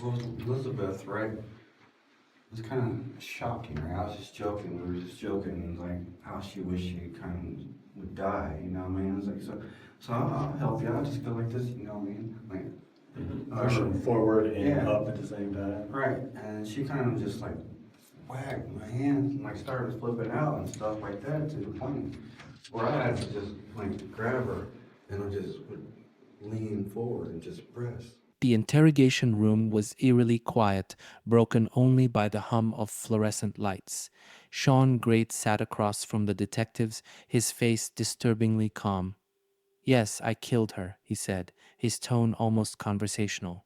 Well, Elizabeth, right? It was kind of shocking, right? I was just joking. We were just joking, like how she wished she kind of would die. You know what I mean? It's like so I'll help you. I'll just go like this. You know what I mean? Like Pushing forward and yeah, up at the same time. right. And she kind of just like whacked my hands and like started flipping out and stuff like that to the point where I had to just like grab her and I just would lean forward and just press. The interrogation room was eerily quiet, broken only by the hum of fluorescent lights. Shawn Grate sat across from the detectives, his face disturbingly calm. "Yes, I killed her," he said, his tone almost conversational.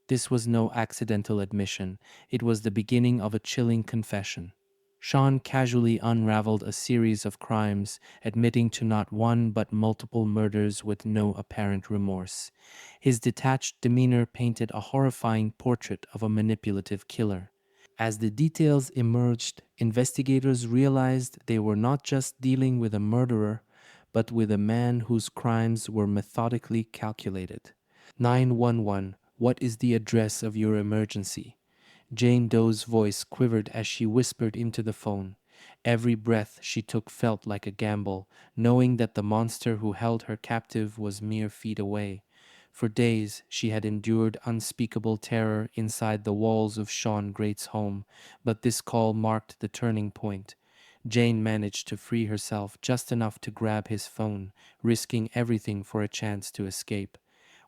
This was no accidental admission. It was the beginning of a chilling confession. Shawn casually unraveled a series of crimes, admitting to not one but multiple murders with no apparent remorse. His detached demeanor painted a horrifying portrait of a manipulative killer. As the details emerged, investigators realized they were not just dealing with a murderer, but with a man whose crimes were methodically calculated. 911, what is the address of your emergency? Jane Doe's voice quivered as she whispered into the phone. Every breath she took felt like a gamble, knowing that the monster who held her captive was mere feet away. For days, she had endured unspeakable terror inside the walls of Shawn Grate's home, but this call marked the turning point. Jane managed to free herself just enough to grab his phone, risking everything for a chance to escape.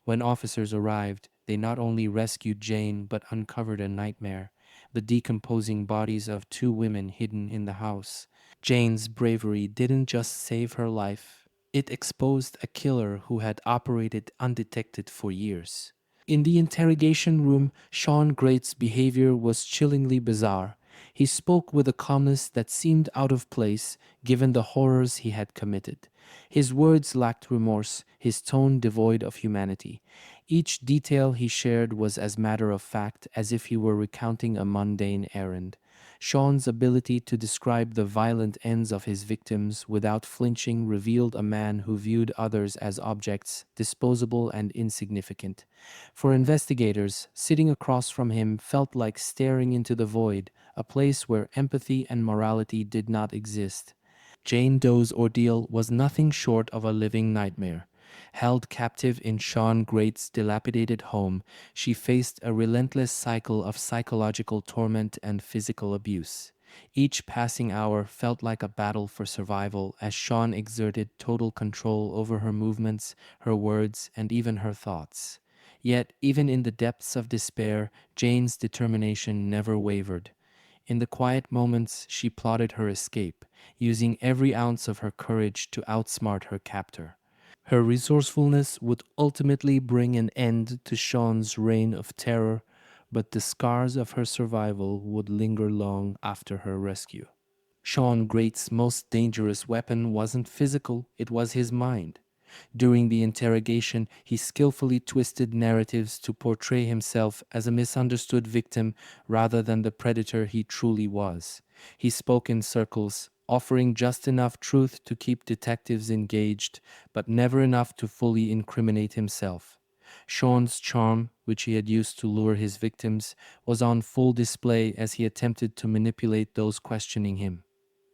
When officers arrived, they not only rescued Jane but uncovered a nightmare: the decomposing bodies of two women hidden in the house. Jane's bravery didn't just save her life, it exposed a killer who had operated undetected for years. In the interrogation room, Shawn Grate's behavior was chillingly bizarre. He spoke with a calmness that seemed out of place given the horrors he had committed. His words lacked remorse, his tone devoid of humanity. Each detail he shared was as matter of fact as if he were recounting a mundane errand. Shawn's ability to describe the violent ends of his victims without flinching revealed a man who viewed others as objects, disposable and insignificant. For investigators, sitting across from him felt like staring into the void, a place where empathy and morality did not exist. Jane Doe's ordeal was nothing short of a living nightmare. Held captive in Shawn Grate's dilapidated home, she faced a relentless cycle of psychological torment and physical abuse. Each passing hour felt like a battle for survival as Shawn exerted total control over her movements, her words, and even her thoughts. Yet, even in the depths of despair, Jane's determination never wavered. In the quiet moments, she plotted her escape, using every ounce of her courage to outsmart her captor. Her resourcefulness would ultimately bring an end to Shawn's reign of terror, but the scars of her survival would linger long after her rescue. Shawn Grate's most dangerous weapon wasn't physical, it was his mind. During the interrogation, he skillfully twisted narratives to portray himself as a misunderstood victim rather than the predator he truly was. He spoke in circles, offering just enough truth to keep detectives engaged, but never enough to fully incriminate himself. Shawn's charm, which he had used to lure his victims, was on full display as he attempted to manipulate those questioning him.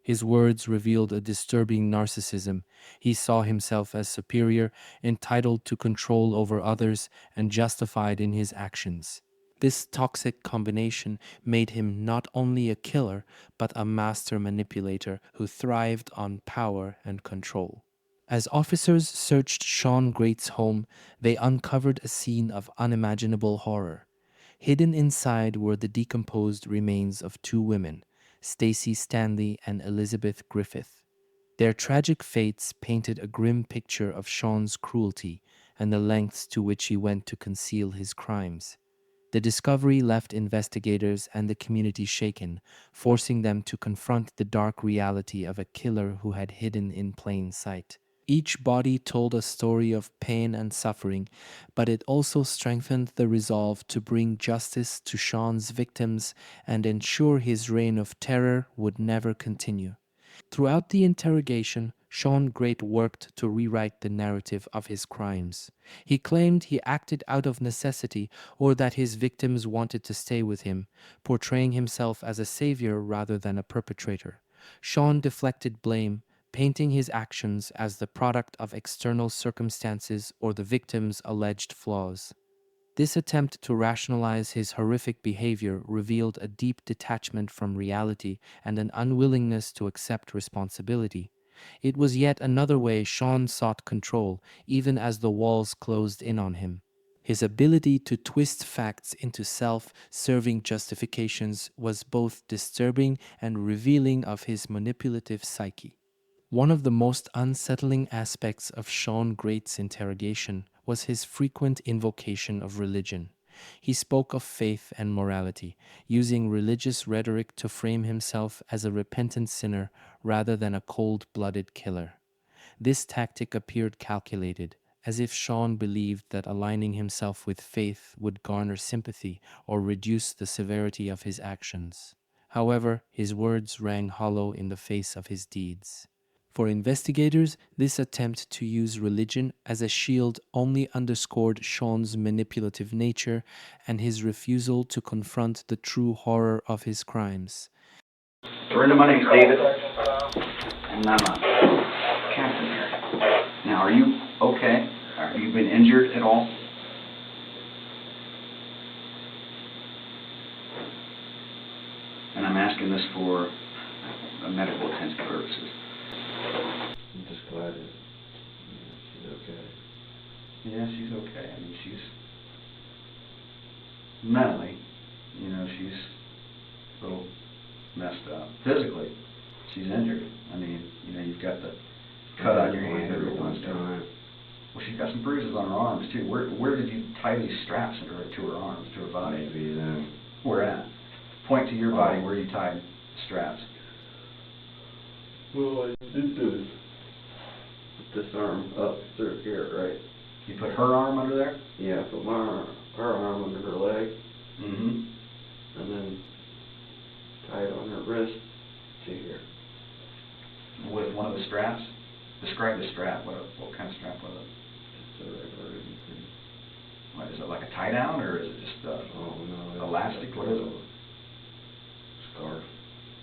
His words revealed a disturbing narcissism. He saw himself as superior, entitled to control over others, and justified in his actions. This toxic combination made him not only a killer, but a master manipulator who thrived on power and control. As officers searched Shawn Grate's home, they uncovered a scene of unimaginable horror. Hidden inside were the decomposed remains of two women, Stacy Stanley and Elizabeth Griffith. Their tragic fates painted a grim picture of Shawn's cruelty and the lengths to which he went to conceal his crimes. The discovery left investigators and the community shaken, forcing them to confront the dark reality of a killer who had hidden in plain sight. Each body told a story of pain and suffering, but it also strengthened the resolve to bring justice to Shawn's victims and ensure his reign of terror would never continue. Throughout the interrogation, Shawn Grate worked to rewrite the narrative of his crimes. He claimed he acted out of necessity or that his victims wanted to stay with him, portraying himself as a savior rather than a perpetrator. Shawn deflected blame, painting his actions as the product of external circumstances or the victim's alleged flaws. This attempt to rationalize his horrific behavior revealed a deep detachment from reality and an unwillingness to accept responsibility. It was yet another way Shawn sought control, even as the walls closed in on him. His ability to twist facts into self-serving justifications was both disturbing and revealing of his manipulative psyche. One of the most unsettling aspects of Shawn Grate's interrogation was his frequent invocation of religion. He spoke of faith and morality, using religious rhetoric to frame himself as a repentant sinner rather than a cold-blooded killer. This tactic appeared calculated, as if Shawn believed that aligning himself with faith would garner sympathy or reduce the severity of his actions. However, his words rang hollow in the face of his deeds. For investigators, this attempt to use religion as a shield only underscored Shawn's manipulative nature and his refusal to confront the true horror of his crimes. Surrender my name's David, and I'm a captain here. Now, are you okay? Have you been injured at all? And I'm asking this for medical attention purposes. I'm just glad that she's okay. Yeah, she's okay. I mean, she's mentally, she's a little messed up. Physically, she's injured. I mean, you've got the cut on your hand every once in a while. Well, she's got some bruises on her arms too. Where did you tie these straps to her arms, to her body? Maybe then. Where at? Point to your body where you tied the straps. Well, I did this. Put this arm up through here, right? You put her arm under there? Yeah, put her arm under her leg. Mm-hmm. And then tie it on her wrist to here. With one of the straps? Describe the strap. What kind of strap was it? Just a regular thing. What, is it like a tie down or is it just elastic? What is it? Scarf.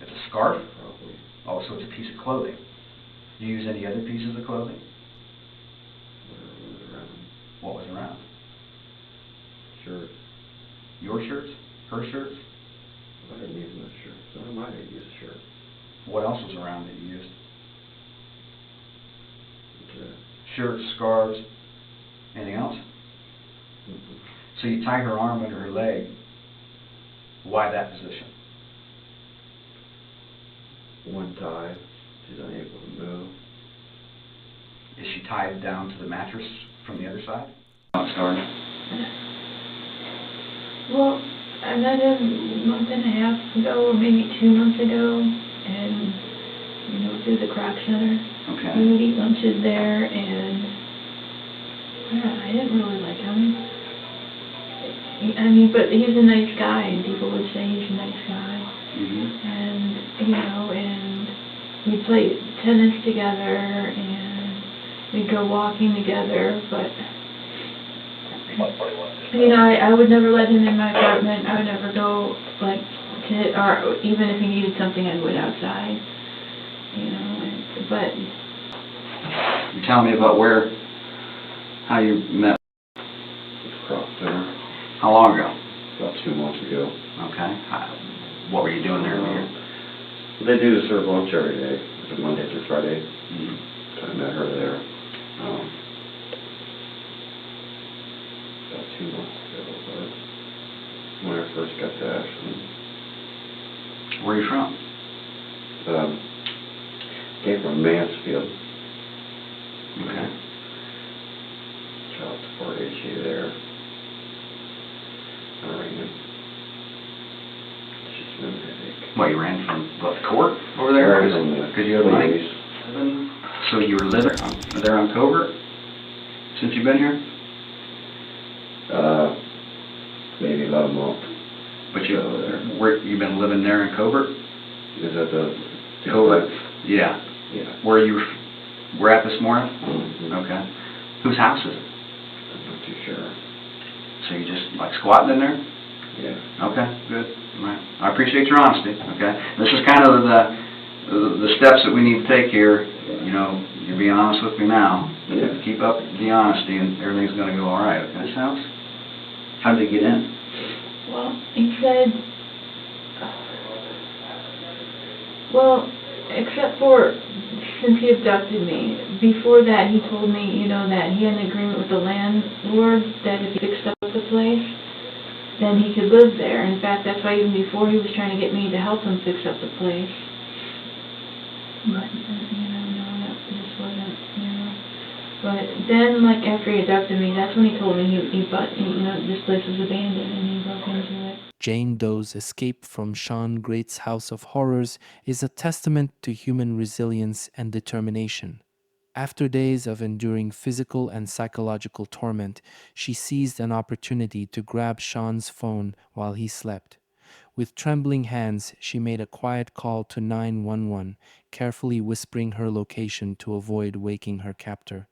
It's a scarf? Probably. Oh, so it's a piece of clothing. Do you use any other pieces of clothing? Whatever was around. What was around? Shirt. Your shirts? Her shirts? I didn't use no shirt, so I might have used a shirt. What else was around that you used? Okay. Shirts, scarves, anything else? Mm-hmm. So you tie her arm under her leg. Why that position? One tie. She's unable to move. Is she tied down to the mattress from the other side? How it started? Well, I met him a month and a half ago, or maybe 2 months ago, and, through the Croc Center. Okay. We would eat lunches there, and I didn't really like him. I mean, but he's a nice guy, and people would say he's a nice guy. Mm-hmm. And, and we'd play tennis together, and we'd go walking together, but, I would never let him in my apartment. I would never go, or even if he needed something, I would outside, but... You tell me about how you met. Croc Center. How long ago? About 2 months ago. Okay. What were you doing there? They do serve lunch every day. It's a Monday through Friday. Mm-hmm. So I met her there. About 2 months ago, but when I first got to Ashland. Where are you from? Came from Mansfield. Okay. Traveled to Fort H.E. there. I ran. It's just been a headache. What, you ran from the court over there? Because you had money? police. So you were living there on covert since you've been here? Maybe about a month. But you've been living there in covert? Is that the Covert? Yeah. Yeah. Where you were at this morning? Mm-hmm. Okay. Whose house is it? I'm not too sure. So you just like squatting in there? Yeah. Okay, good. All right. I appreciate your honesty. Okay. This is kind of the steps that we need to take here. You know, you're being honest with me now. Yeah. Keep up the honesty, and everything's going to go all right. Okay. This house? How did he get in? Well, he said, well, except for since he abducted me, before that he told me, you know, that he had an agreement with the landlord that if he fixed up the place, then he could live there. In fact, that's why even before he was trying to get me to help him fix up the place. But, you know, no, that just wasn't, you know. But then, like, after he abducted me, that's when he told me you know, this place was abandoned and he broke into it. Jane Doe's escape from Shawn Grate's house of horrors is a testament to human resilience and determination. After days of enduring physical and psychological torment, she seized an opportunity to grab Shawn's phone while he slept. With trembling hands, she made a quiet call to 911, carefully whispering her location to avoid waking her captor.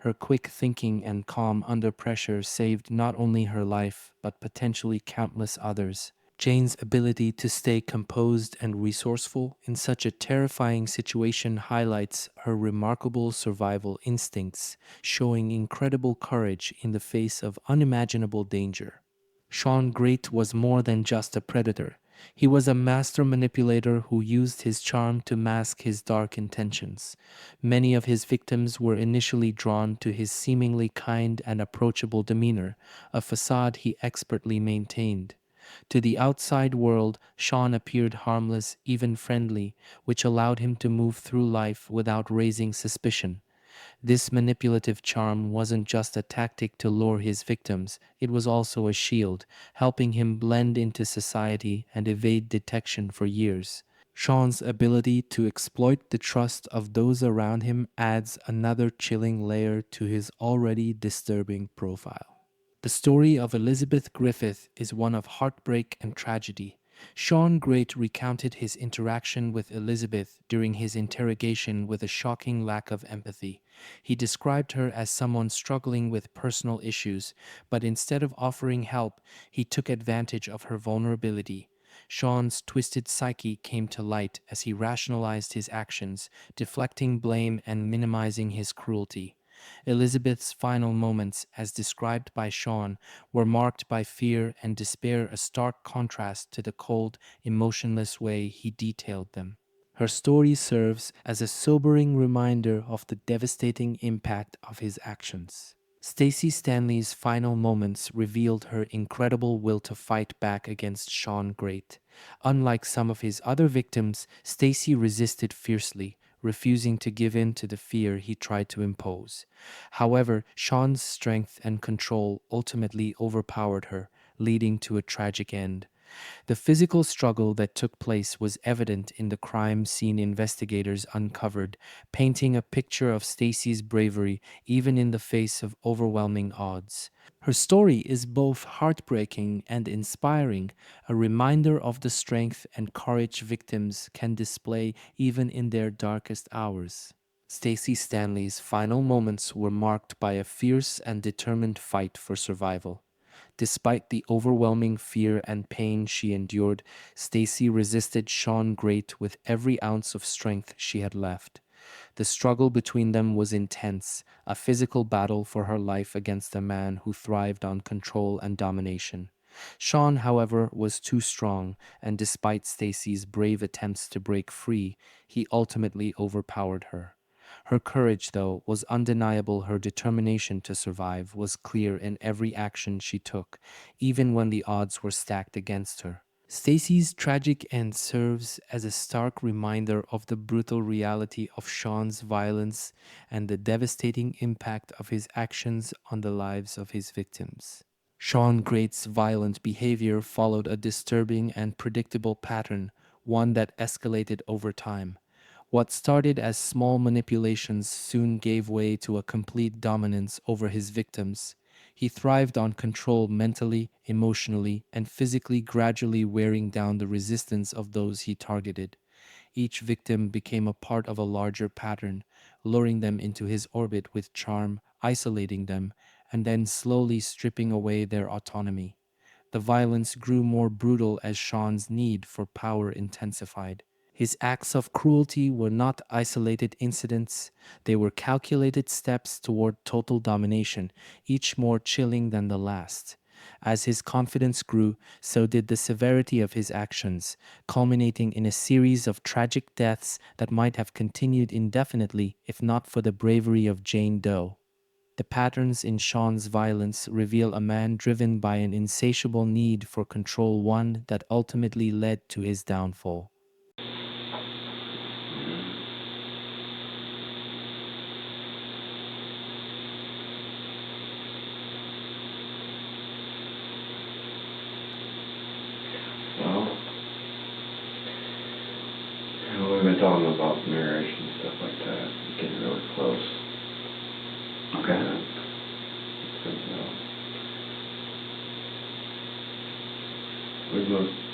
Her quick thinking and calm under pressure saved not only her life, but potentially countless others. Jane's ability to stay composed and resourceful in such a terrifying situation highlights her remarkable survival instincts, showing incredible courage in the face of unimaginable danger. Shawn Grate was more than just a predator. He was a master manipulator who used his charm to mask his dark intentions. Many of his victims were initially drawn to his seemingly kind and approachable demeanor, a facade he expertly maintained. To the outside world, Shawn appeared harmless, even friendly, which allowed him to move through life without raising suspicion. This manipulative charm wasn't just a tactic to lure his victims, it was also a shield, helping him blend into society and evade detection for years. Shawn's ability to exploit the trust of those around him adds another chilling layer to his already disturbing profile. The story of Elizabeth Griffith is one of heartbreak and tragedy. Shawn Grate recounted his interaction with Elizabeth during his interrogation with a shocking lack of empathy. He described her as someone struggling with personal issues, but instead of offering help, he took advantage of her vulnerability. Shawn's twisted psyche came to light as he rationalized his actions, deflecting blame and minimizing his cruelty. Elizabeth's final moments, as described by Shawn, were marked by fear and despair, a stark contrast to the cold, emotionless way he detailed them. Her story serves as a sobering reminder of the devastating impact of his actions. Stacey Stanley's final moments revealed her incredible will to fight back against Shawn Grate. Unlike some of his other victims, Stacey resisted fiercely, refusing to give in to the fear he tried to impose. However, Shawn's strength and control ultimately overpowered her, leading to a tragic end. The physical struggle that took place was evident in the crime scene investigators uncovered, painting a picture of Stacey's bravery even in the face of overwhelming odds. Her story is both heartbreaking and inspiring, a reminder of the strength and courage victims can display even in their darkest hours. Stacey Stanley's final moments were marked by a fierce and determined fight for survival. Despite the overwhelming fear and pain she endured, Stacey resisted Shawn Grate with every ounce of strength she had left. The struggle between them was intense, a physical battle for her life against a man who thrived on control and domination. Shawn, however, was too strong, and despite Stacey's brave attempts to break free, he ultimately overpowered her. Her courage, though, was undeniable. Her determination to survive was clear in every action she took, even when the odds were stacked against her. Stacey's tragic end serves as a stark reminder of the brutal reality of Shawn's violence and the devastating impact of his actions on the lives of his victims. Shawn Grate's violent behavior followed a disturbing and predictable pattern, one that escalated over time. What started as small manipulations soon gave way to a complete dominance over his victims. He thrived on control mentally, emotionally, and physically, gradually wearing down the resistance of those he targeted. Each victim became a part of a larger pattern, luring them into his orbit with charm, isolating them, and then slowly stripping away their autonomy. The violence grew more brutal as Shawn's need for power intensified. His acts of cruelty were not isolated incidents, they were calculated steps toward total domination, each more chilling than the last. As his confidence grew, so did the severity of his actions, culminating in a series of tragic deaths that might have continued indefinitely if not for the bravery of Jane Doe. The patterns in Shawn's violence reveal a man driven by an insatiable need for control, one that ultimately led to his downfall. Well, we've been talking about marriage and stuff like that, getting really close. Okay. We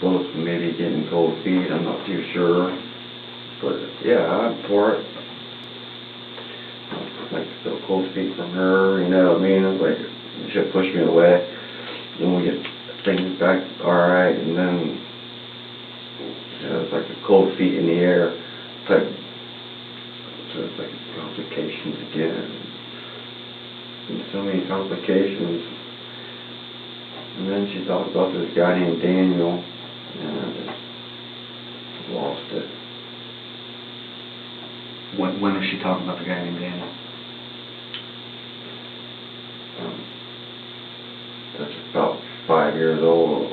both maybe getting cold feet, I'm not too sure. But yeah, I'm for it. I'd like to feel cold feet from her, you know what I mean? It's like, she'll push me away. Then we get things back alright, and then, you know, it's like a cold feet in the air type. So it's like complications again. And so many complications. And then she talked about this guy named Daniel, and I just lost it. When was she talking about the guy named Daniel? That's about 5 years older,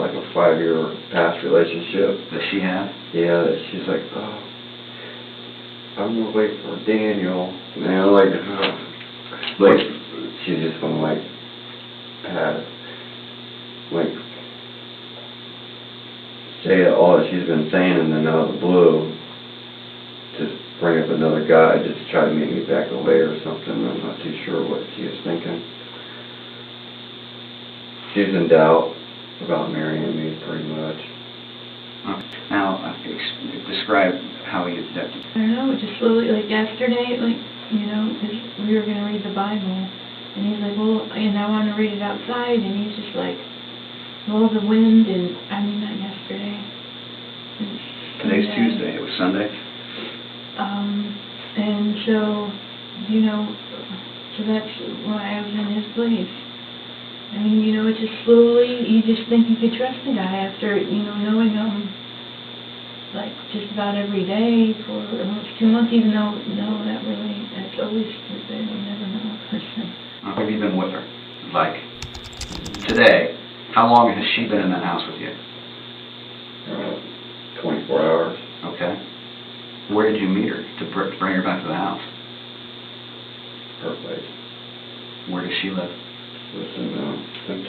like a 5-year past relationship. That she had? Yeah, that she's like, oh, I'm gonna wait for Daniel. Man, like she's just gonna like pass, like say all that she's been saying, and then out of the blue, just bring up another guy just to try to make me back away or something. I'm not too sure what she was thinking. She's in doubt about marrying me, pretty much. Okay. Now, describe how he accepted. I don't know, just slowly, like yesterday, like, you know, because we were going to read the Bible, and he's like, well, and I want to read it outside, and he's just like, well, the wind, and, I mean, not yesterday. Today's Tuesday, it was Sunday. And so, you know, so that's why I was in his place. I mean, you know, it's just slowly, you just think you could trust the guy after, you know, knowing him, like, just about every day for almost 2 months, even though, no, that's always stupid, you never know a person. How have you been with her? Like, today, how long has she been in that house with you? 24 hours. Okay. Where did you meet her to bring her back to the house? Her place. Where does she live? Listen, I think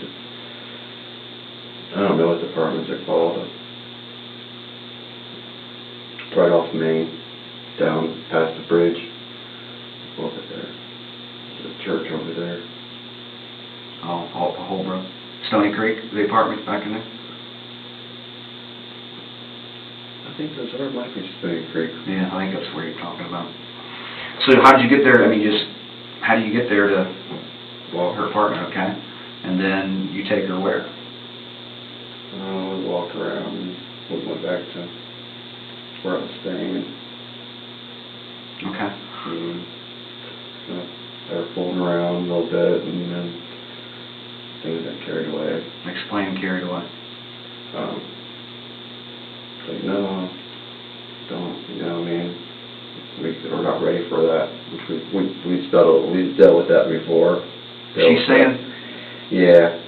I don't know what the apartments are called. Right off Main, down past the bridge, over there. There's a church over there. Oh, Holbrook. Stony Creek, the apartment back in there? I think those are might be Stony Creek. Yeah, I think that's where you're talking about. So how did you get there? I mean, how do you get there to her apartment, okay? And then you take her where? We walked around and we went back to where I was staying. Okay. They were fooling around a little bit, and then things got carried away. Explain carried away. Like, no, don't, you know what I mean? We're not ready for that. We've dealt with that before. She's saying? Yeah.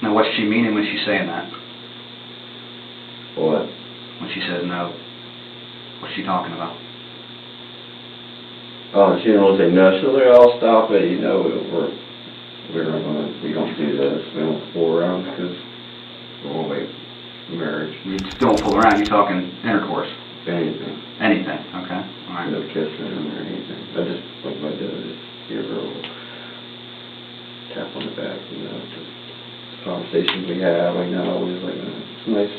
Now, what's she meaning when she's saying that? What? When she says no, what's she talking about? Oh, she didn't want to say no. She's like, "I'll stop it." You know, we don't do this. We don't fool around because we'll wait for marriage. You don't fool around. You're talking intercourse. Anything. Anything. Okay. All right. No kissing or anything. I just, what I do is just give her a little tap on the back, you know, just conversations we have. I know, it's like, it's nice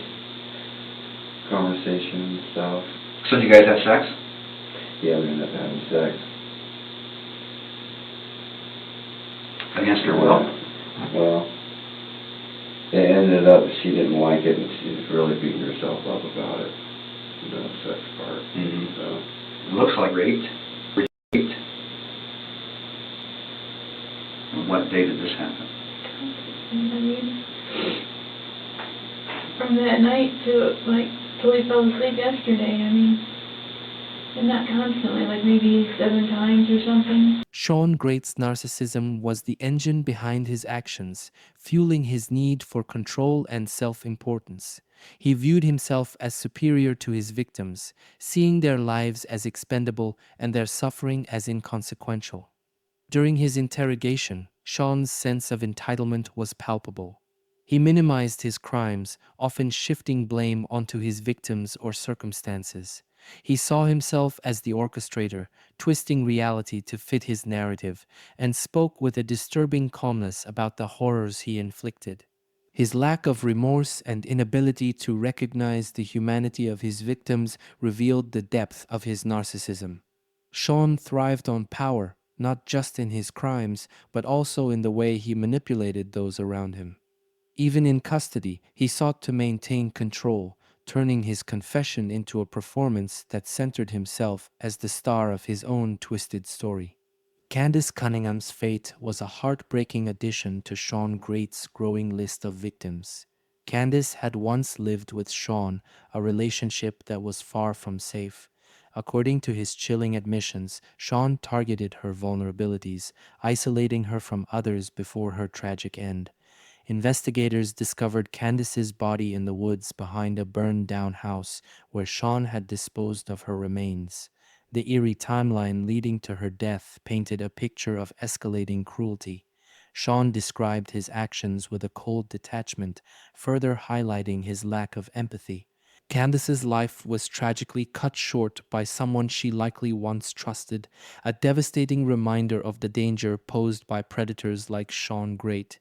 conversation and stuff. So did you guys have sex? Yeah, we ended up having sex. Against her will? Well, it ended up she didn't like it, and she's really beating herself up about it, the sex part. Mm-hmm. So It looks like raped. Raped. And what day did this happen? And I mean, from that night to, like, till he fell asleep yesterday, I mean, and not constantly, like maybe 7 times or something. Shawn Grate's narcissism was the engine behind his actions, fueling his need for control and self-importance. He viewed himself as superior to his victims, seeing their lives as expendable and their suffering as inconsequential. During his interrogation, Shawn's sense of entitlement was palpable. He minimized his crimes, often shifting blame onto his victims or circumstances. He saw himself as the orchestrator, twisting reality to fit his narrative, and spoke with a disturbing calmness about the horrors he inflicted. His lack of remorse and inability to recognize the humanity of his victims revealed the depth of his narcissism. Shawn thrived on power, not just in his crimes, but also in the way he manipulated those around him. Even in custody, he sought to maintain control, turning his confession into a performance that centered himself as the star of his own twisted story. Candace Cunningham's fate was a heartbreaking addition to Shawn Grate's growing list of victims. Candace had once lived with Shawn, a relationship that was far from safe. According to his chilling admissions, Shawn targeted her vulnerabilities, isolating her from others before her tragic end. Investigators discovered Candace's body in the woods behind a burned-down house where Shawn had disposed of her remains. The eerie timeline leading to her death painted a picture of escalating cruelty. Shawn described his actions with a cold detachment, further highlighting his lack of empathy. Candace's life was tragically cut short by someone she likely once trusted, a devastating reminder of the danger posed by predators like Shawn Grate.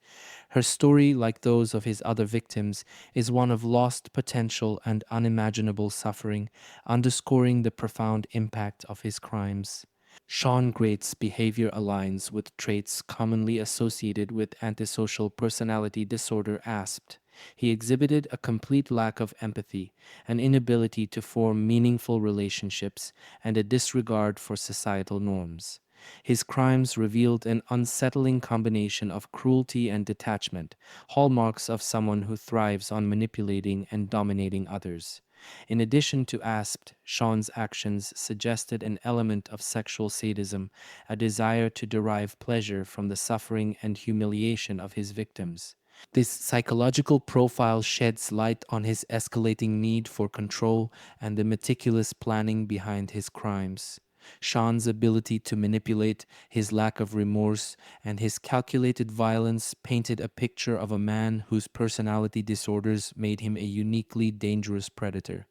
Her story, like those of his other victims, is one of lost potential and unimaginable suffering, underscoring the profound impact of his crimes. Shawn Grate's behavior aligns with traits commonly associated with antisocial personality disorder (ASP). He exhibited a complete lack of empathy, an inability to form meaningful relationships, and a disregard for societal norms. His crimes revealed an unsettling combination of cruelty and detachment, hallmarks of someone who thrives on manipulating and dominating others. In addition to ASP, Shawn's actions suggested an element of sexual sadism, a desire to derive pleasure from the suffering and humiliation of his victims. This psychological profile sheds light on his escalating need for control and the meticulous planning behind his crimes. Shawn's ability to manipulate, his lack of remorse, and his calculated violence painted a picture of a man whose personality disorders made him a uniquely dangerous predator.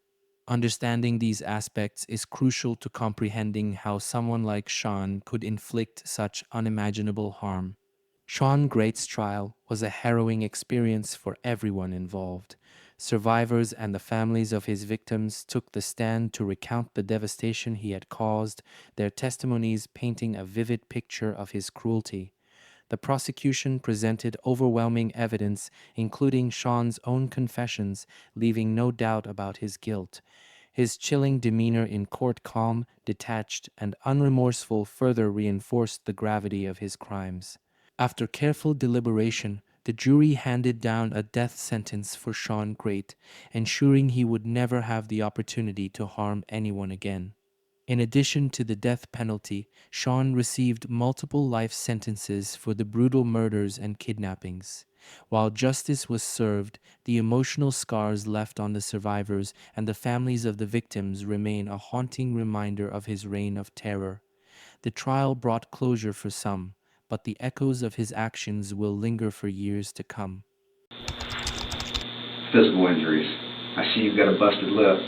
Understanding these aspects is crucial to comprehending how someone like Shawn could inflict such unimaginable harm. Shawn Grate's trial was a harrowing experience for everyone involved. Survivors and the families of his victims took the stand to recount the devastation he had caused, their testimonies painting a vivid picture of his cruelty. The prosecution presented overwhelming evidence, including Shawn's own confessions, leaving no doubt about his guilt. His chilling demeanor in court, calm, detached, and unremorseful, further reinforced the gravity of his crimes. After careful deliberation, the jury handed down a death sentence for Shawn Grate, ensuring he would never have the opportunity to harm anyone again. In addition to the death penalty, Shawn received multiple life sentences for the brutal murders and kidnappings. While justice was served, the emotional scars left on the survivors and the families of the victims remain a haunting reminder of his reign of terror. The trial brought closure for some, but the echoes of his actions will linger for years to come. Physical injuries. I see you've got a busted lip.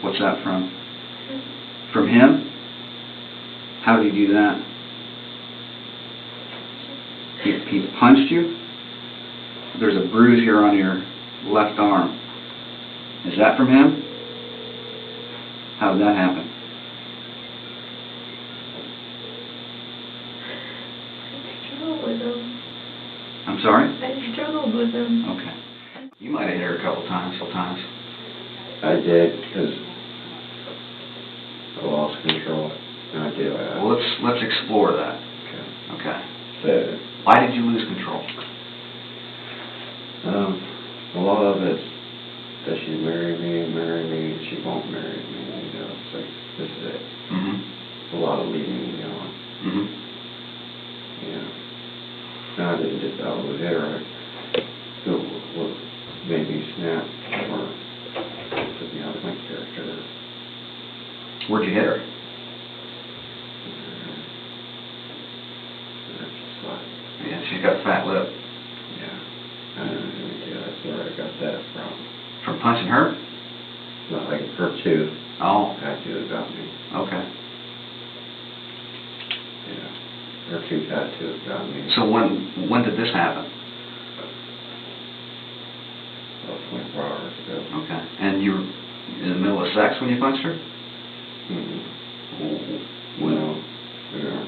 What's that from? From him? How did he do that? He punched you? There's a bruise here on your left arm. Is that from him? How did that happen? I struggled with him. I'm sorry? I struggled with him. Okay. You might have hit her a couple times. I did, because I lost control. And I did. Well, let's explore that. Okay. Okay. So, Why did you lose control? a lot of it's that she married me, and she won't marry me, you know, it's like, this is it. Mm-hmm. A lot of leading me on, Mm-hmm. you know. And I didn't just out with her, what made me snap, or took me out of my character. Where'd you hit her? Yeah, she's got a fat lip. Yeah. That's where I got that from. From punching her? Not like her tooth. Oh, Tattoo got me. okay. Yeah. Her two tattoos got me. So when did this happen? About 24 hours ago. Okay. And you were in the middle of sex when you punched her? Mm-hmm. Well, you know,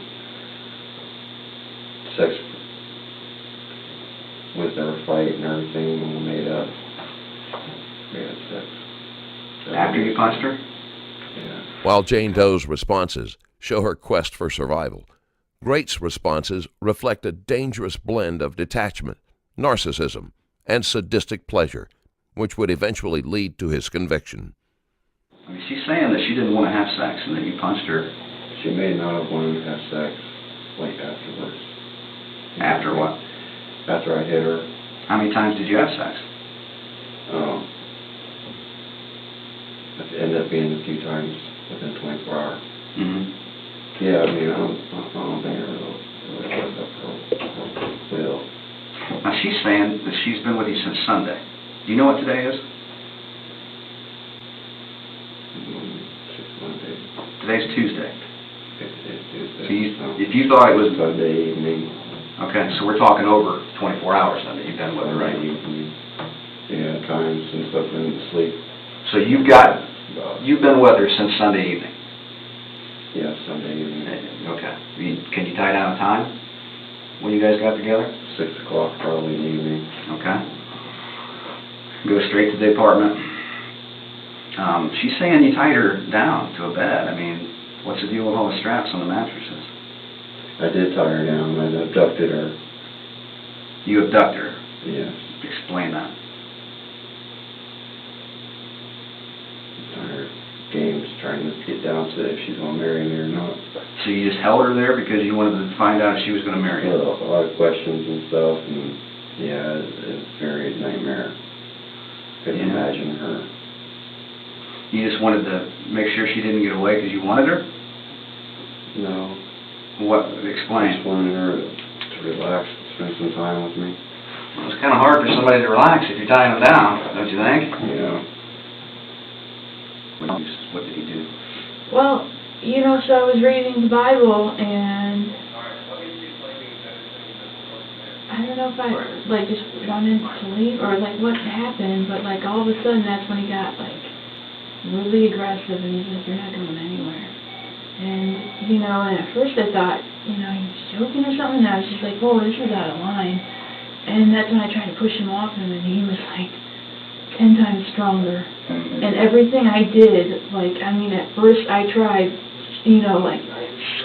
sex with our fight and everything when we made up. We had sex. After you punched her? Yeah. While Jane Doe's responses show her quest for survival, Grate's responses reflect a dangerous blend of detachment, narcissism, and sadistic pleasure, which would eventually lead to his conviction. I mean, she's saying that she didn't want to have sex and that you punched her. She may not have wanted to have sex like afterwards. After what? After I hit her. How many times did you have sex? It ended up being a few times within 24 hours. Mm-hmm. Yeah, I mean, I don't think it really was up for will. Now, she's saying that she's been with you since Sunday. Do you know what today is? Monday. Today's Tuesday. It's Tuesday. So if you thought it was... Sunday evening. Okay, so we're talking over 24 hours then that you've been with her, right? Evening. Yeah, times since I've been asleep. So you've been with her since Sunday evening? Yeah, Sunday evening. Okay. Can you tie down a time when you guys got together? 6 o'clock probably in the evening. Okay. Go straight to the apartment. She's saying you tied her down to a bed. I mean, what's the deal with all the straps on the mattresses? I did tie her down. I abducted her. You abducted her? Yes. Explain that. Her games trying to get down to if she's going to marry me or not. So you just held her there because you wanted to find out if she was going to marry you? A lot of questions and stuff, and yeah, it's very nightmare. Couldn't imagine her. You just wanted to make sure she didn't get away because you wanted her? No. What? I Explain. just wanted her to relax, spend some time with me. Well, it's kind of hard for somebody to relax if you're tying them down, don't you think? Yeah. What did he do? Well, you know, so I was reading the Bible, and I don't know if I, like, just wanted to leave, or, like, what happened, but, like, all of a sudden, that's when he got, like, really aggressive, and he's like, you're not going anywhere. And, you know, and at first I thought, you know, he was joking or something, and I was just like, whoa, this is out of line. And that's when I tried to push him off him, and he was, like, 10 times stronger. And everything I did, like, I mean, at first I tried, you know, like,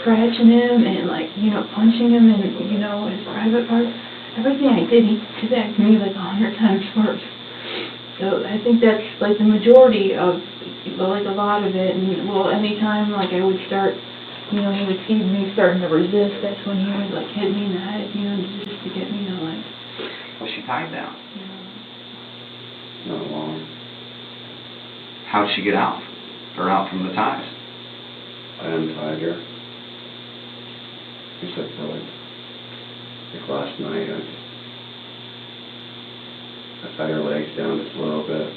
scratching him and, like, you know, punching him in, you know, his private parts. Everything I did, he did that to me, like, 100 times worse. So I think that's, like, the majority of, well, like, a lot of it. And, well, anytime, like, I would start, you know, he would see me starting to resist, that's when he would, like, hit me in the head, you know, just to get me to, like... Was she tied down? You know. Not long. How'd she get out? Or out from the ties? I untied her. Except for like last night, I tied her legs down just a little bit.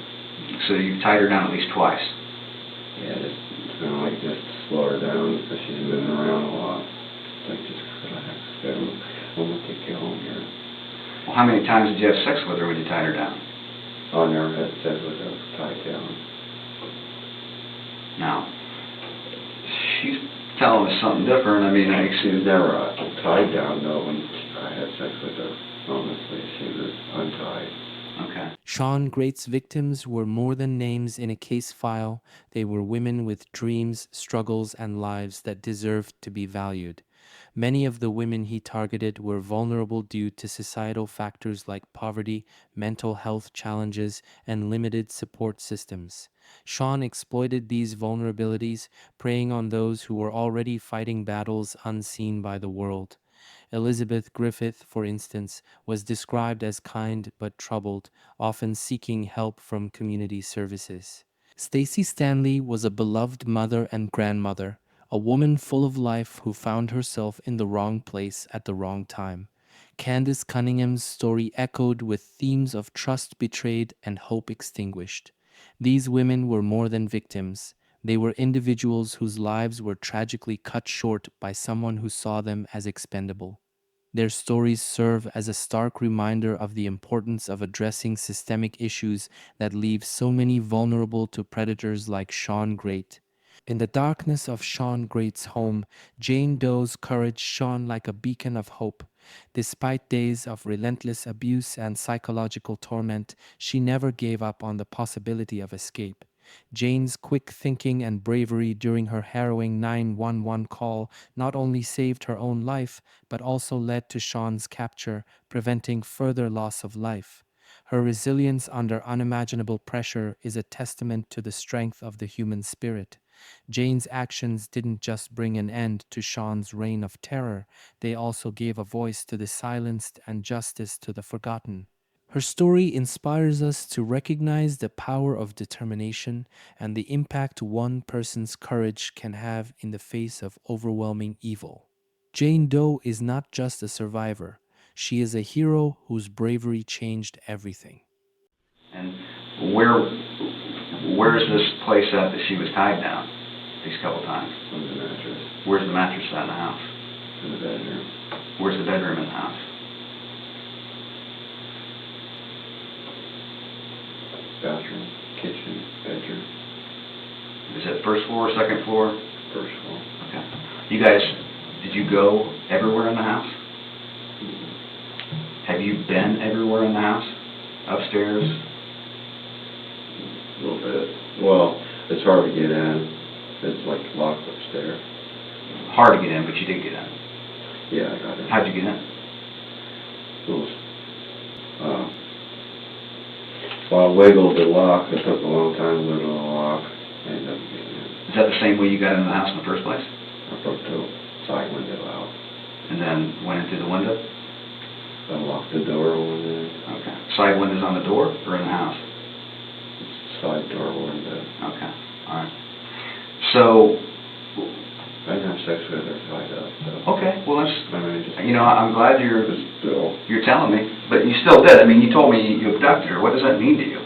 So you tied her down at least twice? Yeah, just kind of like just to slow her down because she's moving around a lot. It's like just relax. I'm gonna take you home here. Well, how many times did you have sex with her when you tied her down? I never had sex with her tied down. Now, telling us something different. I mean, She was never tied down, though, when I had sex with her. Honestly, she was untied. okay. Shawn Grate's victims were more than names in a case file. They were women with dreams, struggles, and lives that deserved to be valued. Many of the women he targeted were vulnerable due to societal factors like poverty, mental health challenges, and limited support systems. Shawn exploited these vulnerabilities, preying on those who were already fighting battles unseen by the world. Elizabeth Griffith, for instance, was described as kind but troubled, often seeking help from community services. Stacy Stanley was a beloved mother and grandmother, a woman full of life who found herself in the wrong place at the wrong time. Candace Cunningham's story echoed with themes of trust betrayed and hope extinguished. These women were more than victims. They were individuals whose lives were tragically cut short by someone who saw them as expendable. Their stories serve as a stark reminder of the importance of addressing systemic issues that leave so many vulnerable to predators like Shawn Grate. In the darkness of Shawn Grate's home, Jane Doe's courage shone like a beacon of hope. Despite days of relentless abuse and psychological torment, she never gave up on the possibility of escape. Jane's quick thinking and bravery during her harrowing 911 call not only saved her own life, but also led to Shawn's capture, preventing further loss of life. Her resilience under unimaginable pressure is a testament to the strength of the human spirit. Jane's actions didn't just bring an end to Shawn's reign of terror, they also gave a voice to the silenced and justice to the forgotten. Her story inspires us to recognize the power of determination and the impact one person's courage can have in the face of overwhelming evil. Jane Doe is not just a survivor, she is a hero whose bravery changed everything. And where's this place at that she was tied down these couple times? On the mattress. Where's the mattress at in the house? In the bedroom. Where's the bedroom in the house? Bathroom, kitchen, bedroom, Is it first floor, second floor? first floor. Okay. You guys, did you go everywhere in the house? Have you been everywhere in the house? Upstairs? A little bit. Well, it's hard to get in. It's like locked upstairs. Hard to get in, but you did get in. Yeah, I got it. How'd you get in? It was, well, I wiggled the lock. It took a long time to wiggle the lock. I ended up getting in. Is that the same way you got into the house in the first place? I broke the side window out. And then went in through the window? Unlocked the door and went in. Okay. Side windows on the door or in the house? Side door window. Okay. All right. So, I didn't have sex with her tied up, so. okay. Well, that's, I mean, just, you know, I'm glad you're still. telling me, but you still did. I mean, you told me you abducted her. What does that mean to you?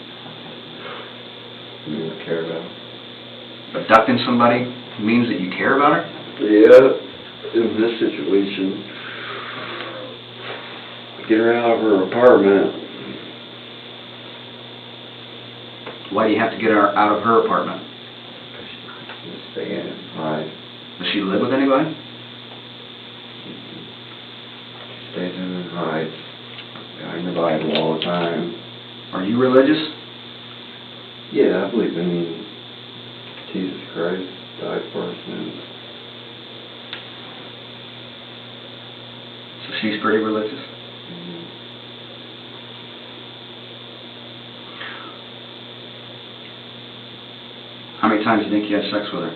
You didn't care about her. Abducting somebody means that you care about her? Yeah, in this situation, get her out of her apartment. Why do you have to get her out of her apartment? Just stay in and hide. Does she live with anybody? Stays in and hides. Behind the Bible all the time. Are you religious? Yeah, I believe in Jesus Christ died for our sins. So she's pretty religious? How many times do you think you had sex with her?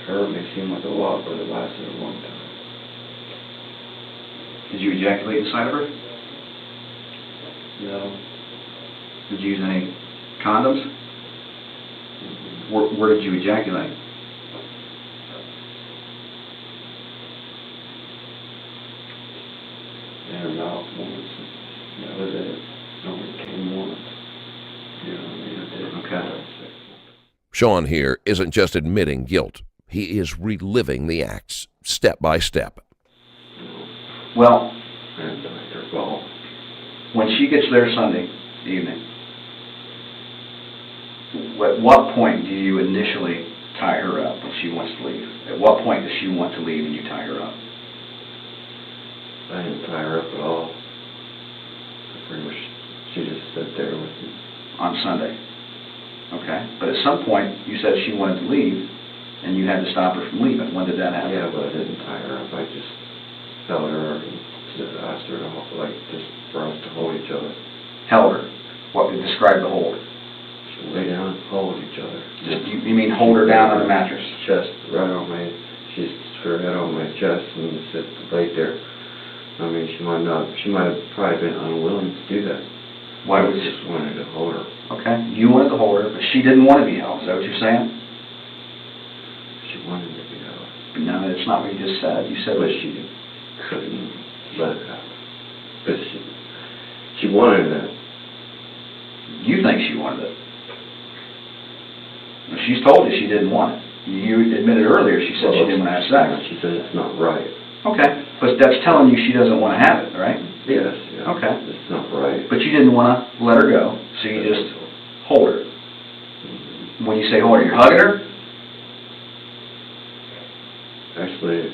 Her may seem like a lot, but it lasted a long time. Did you ejaculate inside of her? No. Did you use any condoms? Where did you ejaculate? In her mouth once. That was it. Nobody came once. You know what I mean? I did. Okay. Shawn here isn't just admitting guilt. He is reliving the acts, step by step. Well, And her fault. when she gets there Sunday evening, At what point do you initially tie her up when she wants to leave? At what point does she want to leave and you tie her up? I didn't tie her up at all. I pretty much, she just sat there with me. On Sunday? Okay. But at some point, you said she wanted to leave, and you had to stop her from leaving. When did that happen? Yeah, but I didn't tie her up. I just held her and just asked her to, like, just for us to hold each other. Held her? What would describe the hold? She lay down and hold each other. Just, you mean hold her down on the mattress? Chest right on my, she's her head on my chest and sit right there. I mean, she might have probably been unwilling to do that. Why would I she? just wanted to hold her. Okay, you wanted to hold her, but she didn't want to be held. Is that what you're saying? She wanted to be held. No, that's not what you just said. You said, But she couldn't let it happen. But she wanted that. you think she wanted it. Well, she's told you she didn't want it. You admitted earlier she said she didn't want to have sex. She said it's not right. Okay, but that's telling you she doesn't want to have it, right? Yes, yeah. Okay. It's not right. But you didn't want to let her go, so you just hold her. When you say hold her, you're hugging her? Actually,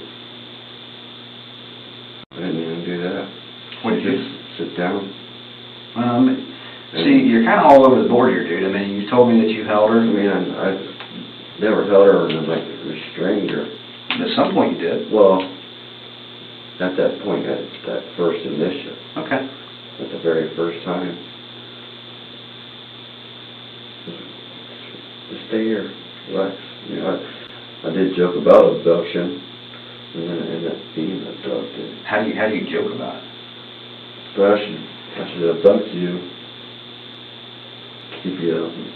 I didn't even do that. What did you just sit down? See, you're kind of all over the board here, dude. I mean, you told me that you held her. I mean, I never held her and like restrained her. At some point you did. Well, at that point, at that first initiative, Okay. at the very first time, just stay here, relax. You know, I did joke about abduction, and then it ended up being abducted. How do you joke about it? So I should abduct you, keep you up, and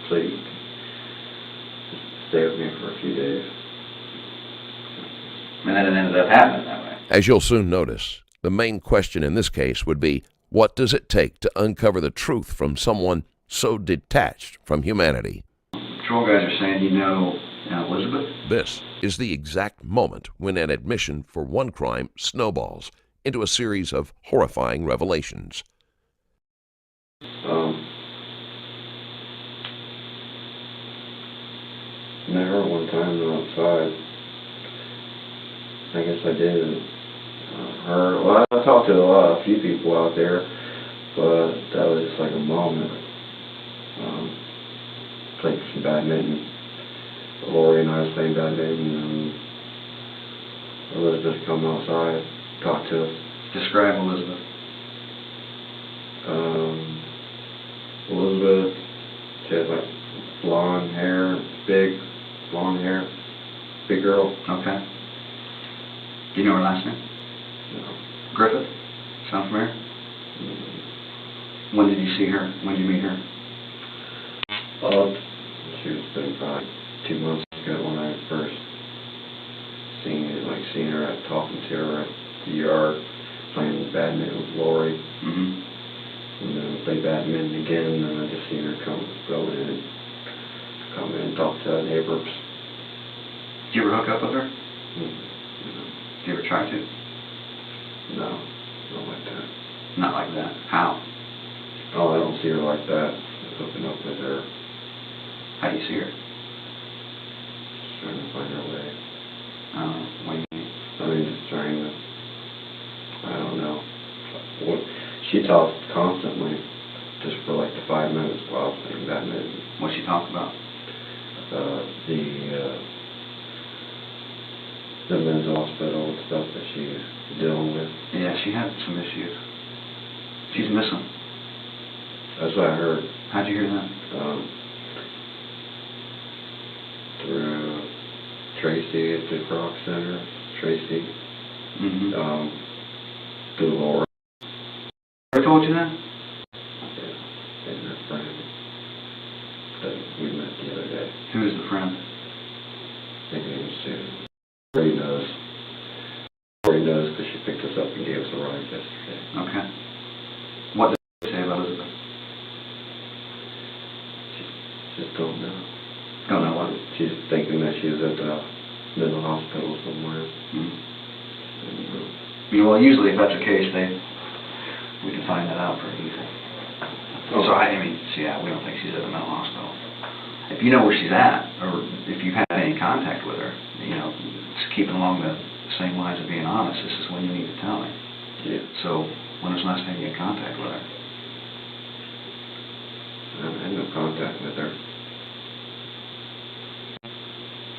so you can stay with me for a few days. And then it ended up happening that way. As you'll soon notice, the main question in this case would be, what does it take to uncover the truth from someone so detached from humanity? Patrol guys are saying you know Elizabeth? This is the exact moment when an admission for one crime snowballs into a series of horrifying revelations. Met her one time outside. I guess I did. Well, I talked to a few people out there, but that was just like a moment. Played some badminton. Lori and I was playing badminton, and Elizabeth come outside, talked to us. Describe Elizabeth. Elizabeth, she had like blonde hair, big blonde hair, big girl. Okay. Do you know her last name? No. Griffith? Sound familiar? When did you see her? When did you meet her? She was been probably 2 months ago when I first seen her, talking to her at the yard, playing badminton with Lori. Mm-hmm. And then we played badminton again, and then I just seen her come in and talk to the neighbors. Did you ever hook up with her? Mm-hmm. Did you ever try to? No, not like that. Not like that. How? Oh, I don't see her like that. Just hooking up with her. How do you see her? Just trying to find her way. What do you mean? I mean, just trying to, I don't know. She talks constantly, just for like the 5 minutes while I was playing badminton. What'd she talk about? The men's hospital and stuff that she's dealing with. Yeah, she had some issues. She's missing. That's what I heard. How'd you hear that? Through Tracy at the Croc Center. Tracy. Mm-hmm. Through Laura. I told you that? Yeah, and her friend that we met the other day. Who is the friend? They named Sue. Lori knows. Lori knows because she picked us up and gave us a ride yesterday. Okay. What did they say about Elizabeth? Just don't know. Don't know what? She's thinking that she's at the mental hospital somewhere. Mm-hmm. Well, usually if that's the case, we can find that out pretty easily. So, yeah, we don't think she's at the mental hospital. if you know where she's at, or if you've had any contact with her, you know, just keeping along the same lines of being honest, this is when you need to tell me. Yeah. So, when was the last time you had contact with her? I haven't had no contact with her.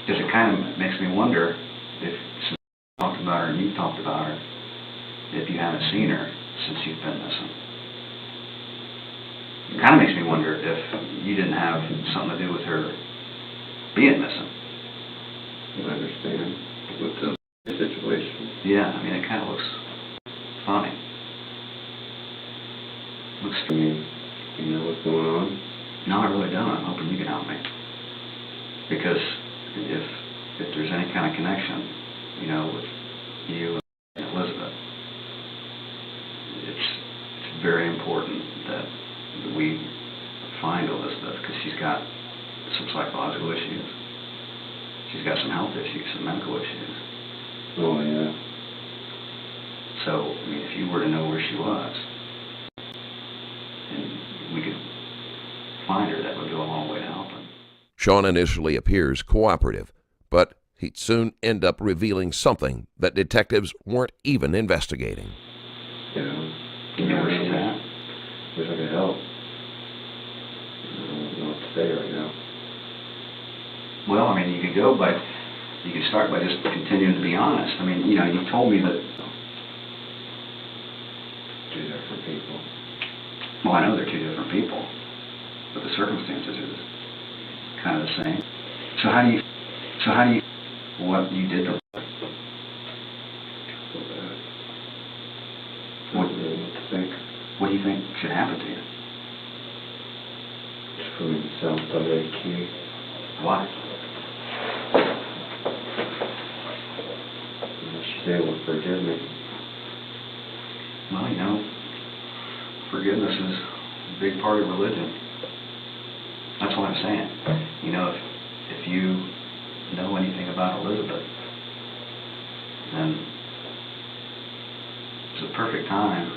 Because it kind of makes me wonder if, since you talked about her and you've talked about her, if you haven't seen her since you've been missing. It kind of makes me wonder if you didn't have something to do with her being missing. I understand with the situation. Yeah, I mean, it kind of looks funny. Looks I mean, you know what's going on? No, I really don't. I'm hoping you can help me. Because if there's any kind of connection, you know, with you and Elizabeth, it's very important that we find Elizabeth, because she's got some psychological issues. She's got some health issues, some medical issues. Oh, yeah. So, I mean, if you were to know where she was, and we could find her, that would go a long way to help her. Shawn initially appears cooperative, but he'd soon end up revealing something that detectives weren't even investigating. You know. You know where she's at? Wish I could help. I don't know what to say right now. Well, I mean, you could start by just continuing to be honest. I mean, you know, you told me that. Two different people. Well, I know they're two different people, but the circumstances are kind of the same. So how do you, what you did to her? So bad. What, I don't know what to think. what do you think should happen to you? Just for me to sell WQ. Why? She's able to forgive me. Well, you know, forgiveness is a big part of religion. That's what I'm saying. You know, if you know anything about Elizabeth, then it's a perfect time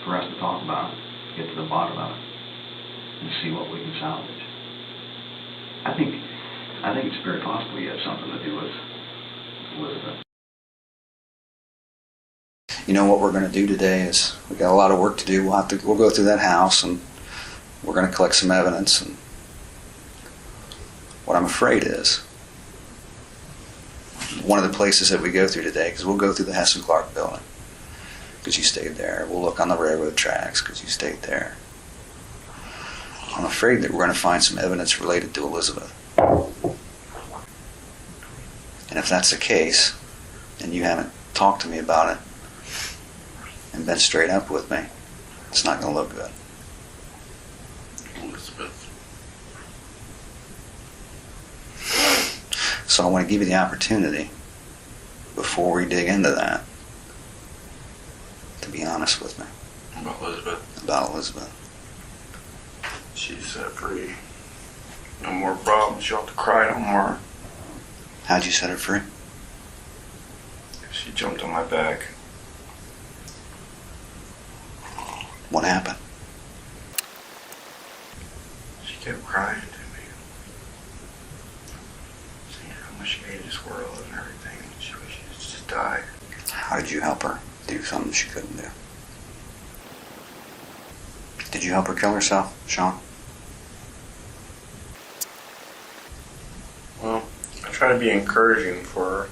for us to talk about it, get to the bottom of it, and see what we can salvage. I think it's very possible you have something to do with Elizabeth. You know what we're going to do today is we got a lot of work to do. We'll go through that house and we're going to collect some evidence. And what I'm afraid is one of the places that we go through today, because we'll go through the Hess and Clark building because you stayed there. We'll look on the railroad tracks because you stayed there. I'm afraid that we're going to find some evidence related to Elizabeth. And if that's the case, and you haven't talked to me about it and been straight up with me, it's not going to look good. Elizabeth. So I want to give you the opportunity, before we dig into that, to be honest with me About Elizabeth. about Elizabeth. She's set free. No more problems. She don't have to cry no more. How'd you set her free? She jumped on my back. What happened? She kept crying to me. Saying how much she hated this world and everything. She wished she just died. How did you help her do something she couldn't do? Did you help her kill herself, Shawn? Well, I try to be encouraging for her.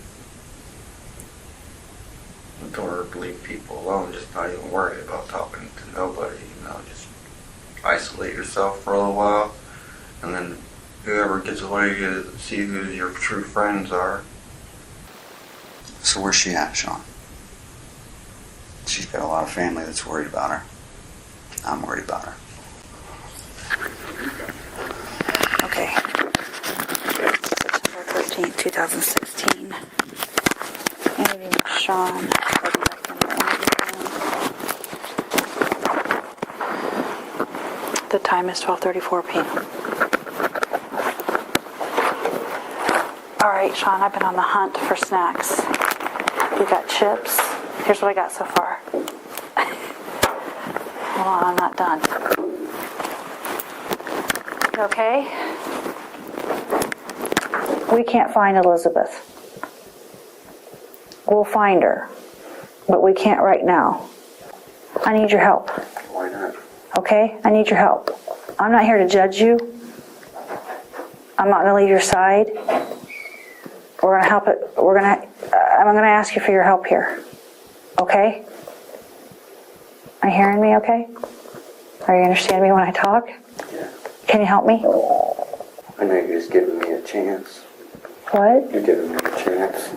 I told her to leave people alone, just not even worry about talking to nobody, you know, just isolate yourself for a little while, and then whoever gets away, you see who your true friends are. So where's she at, Shawn? She's got a lot of family that's worried about her. I'm worried about her. Okay. September 13th, 2016. Interviewing Shawn. The time is 12:34 p.m. All right, Shawn, I've been on the hunt for snacks. We got chips. Here's what I got so far. Hold on, I'm not done. You okay? We can't find Elizabeth. We'll find her, but we can't right now. I need your help. Why not? Okay? I need your help. I'm not here to judge you. I'm not going to leave your side. We're going to help it. I'm going to ask you for your help here. Okay? Are you hearing me okay? Are you understanding me when I talk? Yeah. Can you help me? I know you're just giving me a chance. What? You're giving me a chance.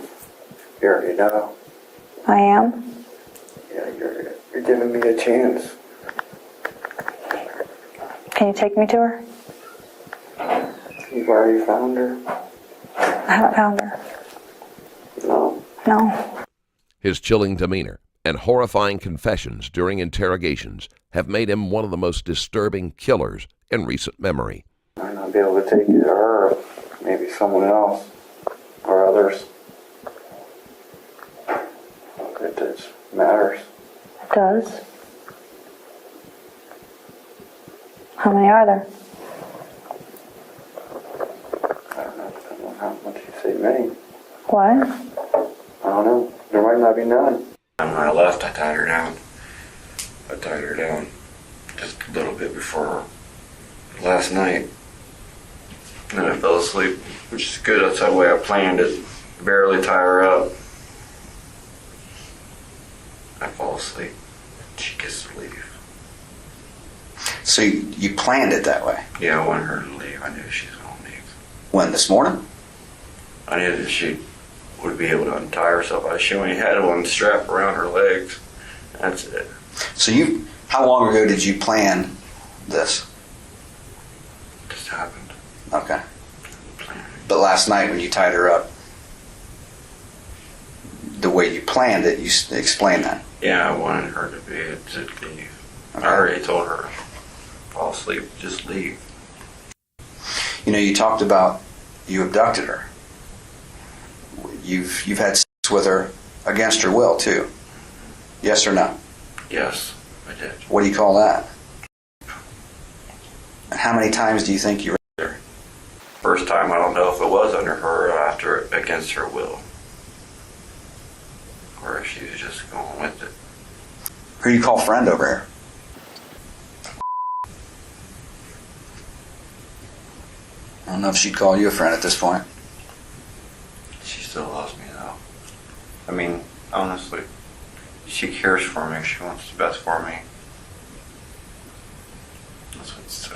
You already know. I am? Yeah, you're giving me a chance. Can you take me to her? You've already found her? I haven't found her. No. No. His chilling demeanor and horrifying confessions during interrogations have made him one of the most disturbing killers in recent memory. I might not be able to take you to her, maybe someone else, or others. It just matters. It does. How many are there? I don't know, depending on how much you say many. What? I don't know. There might not be none. When I left, I tied her down. I tied her down just a little bit before last night. And then I fell asleep, which is good. That's the way I planned it. Barely tie her up. I fall asleep. She gets to leave. So you planned it that way? Yeah, I wanted her to leave. I knew she was going to leave. When, this morning? I knew that she would be able to untie herself. She only had one strap around her legs. That's it. So how long ago did you plan this? It just happened. Okay. But last night when you tied her up, the way you planned it, you explained that. Yeah, I wanted her to be able to leave. I already told her, fall asleep, just leave. You know, you talked about you abducted her. You've had sex with her against her will too. Yes or no? Yes, I did. What do you call that? And how many times do you think you raped her? First time, I don't know if it was under her or after against her will. Or if she was just going with it. Who do you call friend over here? I don't know if she'd call you a friend at this point. She still loves me though. I mean, honestly, she cares for me. She wants the best for me. That's what's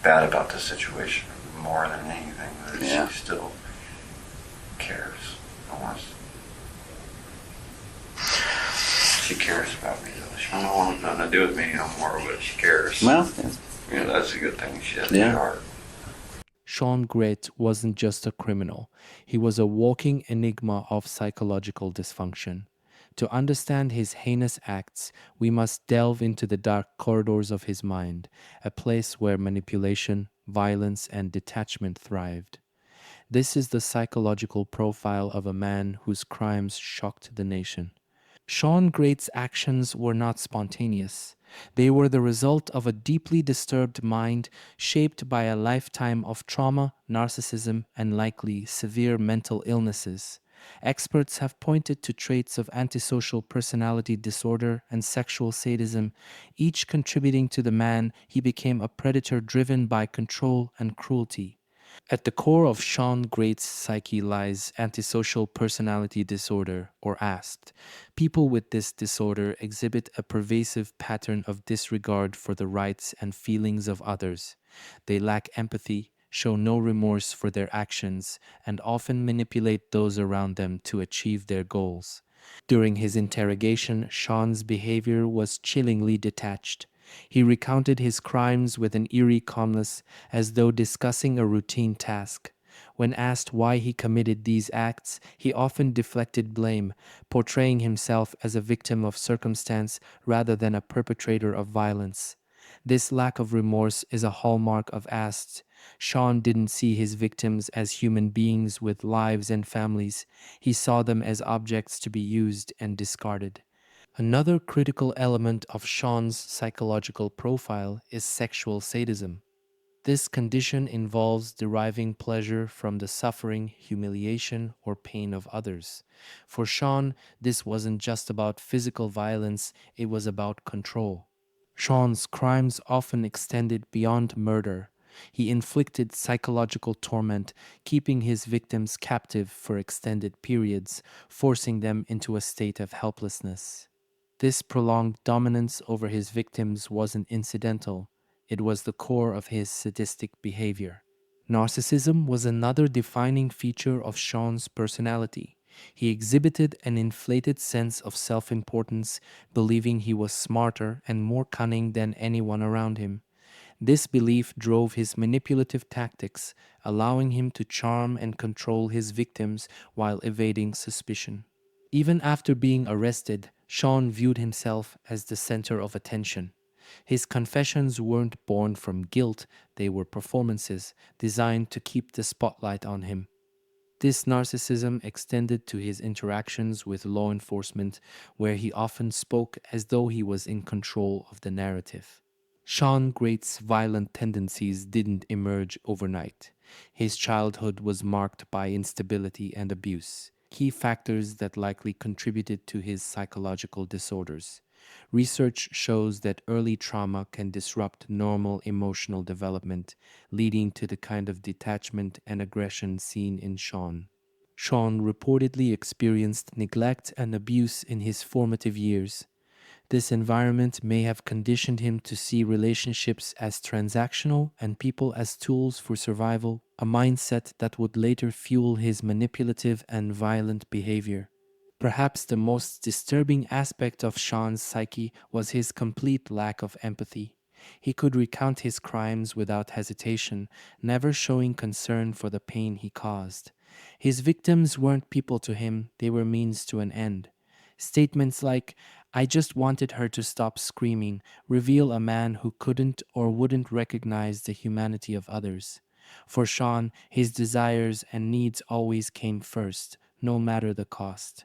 bad about this situation more than anything. That Yeah. She still cares. I want. She cares about me though. She don't want nothing to do with me no more, but she cares. Well, You know, that's a good thing. She has Yeah. a heart. Shawn Grate wasn't just a criminal. He was a walking enigma of psychological dysfunction. To understand his heinous acts, we must delve into the dark corridors of his mind, a place where manipulation, violence, and detachment thrived. This is the psychological profile of a man whose crimes shocked the nation. Shawn Grate's actions were not spontaneous. They were the result of a deeply disturbed mind shaped by a lifetime of trauma, narcissism, and likely severe mental illnesses. Experts have pointed to traits of antisocial personality disorder and sexual sadism, each contributing to the man he became a predator driven by control and cruelty. At the core of Shawn Grate's psyche lies antisocial personality disorder, or ASD. People with this disorder exhibit a pervasive pattern of disregard for the rights and feelings of others. They lack empathy, show no remorse for their actions, and often manipulate those around them to achieve their goals. During his interrogation, Shawn's behavior was chillingly detached. He recounted his crimes with an eerie calmness, as though discussing a routine task. When asked why he committed these acts, he often deflected blame, portraying himself as a victim of circumstance rather than a perpetrator of violence. This lack of remorse is a hallmark of ASD. Shawn didn't see his victims as human beings with lives and families. He saw them as objects to be used and discarded. Another critical element of Shawn's psychological profile is sexual sadism. This condition involves deriving pleasure from the suffering, humiliation, or pain of others. For Shawn, this wasn't just about physical violence, it was about control. Shawn's crimes often extended beyond murder. He inflicted psychological torment, keeping his victims captive for extended periods, forcing them into a state of helplessness. This prolonged dominance over his victims wasn't incidental. It was the core of his sadistic behavior. Narcissism was another defining feature of Shawn's personality. He exhibited an inflated sense of self-importance, believing he was smarter and more cunning than anyone around him. This belief drove his manipulative tactics, allowing him to charm and control his victims while evading suspicion. Even after being arrested, Shawn viewed himself as the center of attention. His confessions weren't born from guilt, they were performances designed to keep the spotlight on him. This narcissism extended to his interactions with law enforcement, where he often spoke as though he was in control of the narrative. Shawn Grate's violent tendencies didn't emerge overnight. His childhood was marked by instability and abuse, key factors that likely contributed to his psychological disorders. Research shows that early trauma can disrupt normal emotional development, leading to the kind of detachment and aggression seen in Shawn. Shawn reportedly experienced neglect and abuse in his formative years. This environment may have conditioned him to see relationships as transactional and people as tools for survival, a mindset that would later fuel his manipulative and violent behavior. Perhaps the most disturbing aspect of Shawn's psyche was his complete lack of empathy. He could recount his crimes without hesitation, never showing concern for the pain he caused. His victims weren't people to him, they were means to an end. Statements like, "I just wanted her to stop screaming," reveal a man who couldn't or wouldn't recognize the humanity of others. For Shawn, his desires and needs always came first, no matter the cost.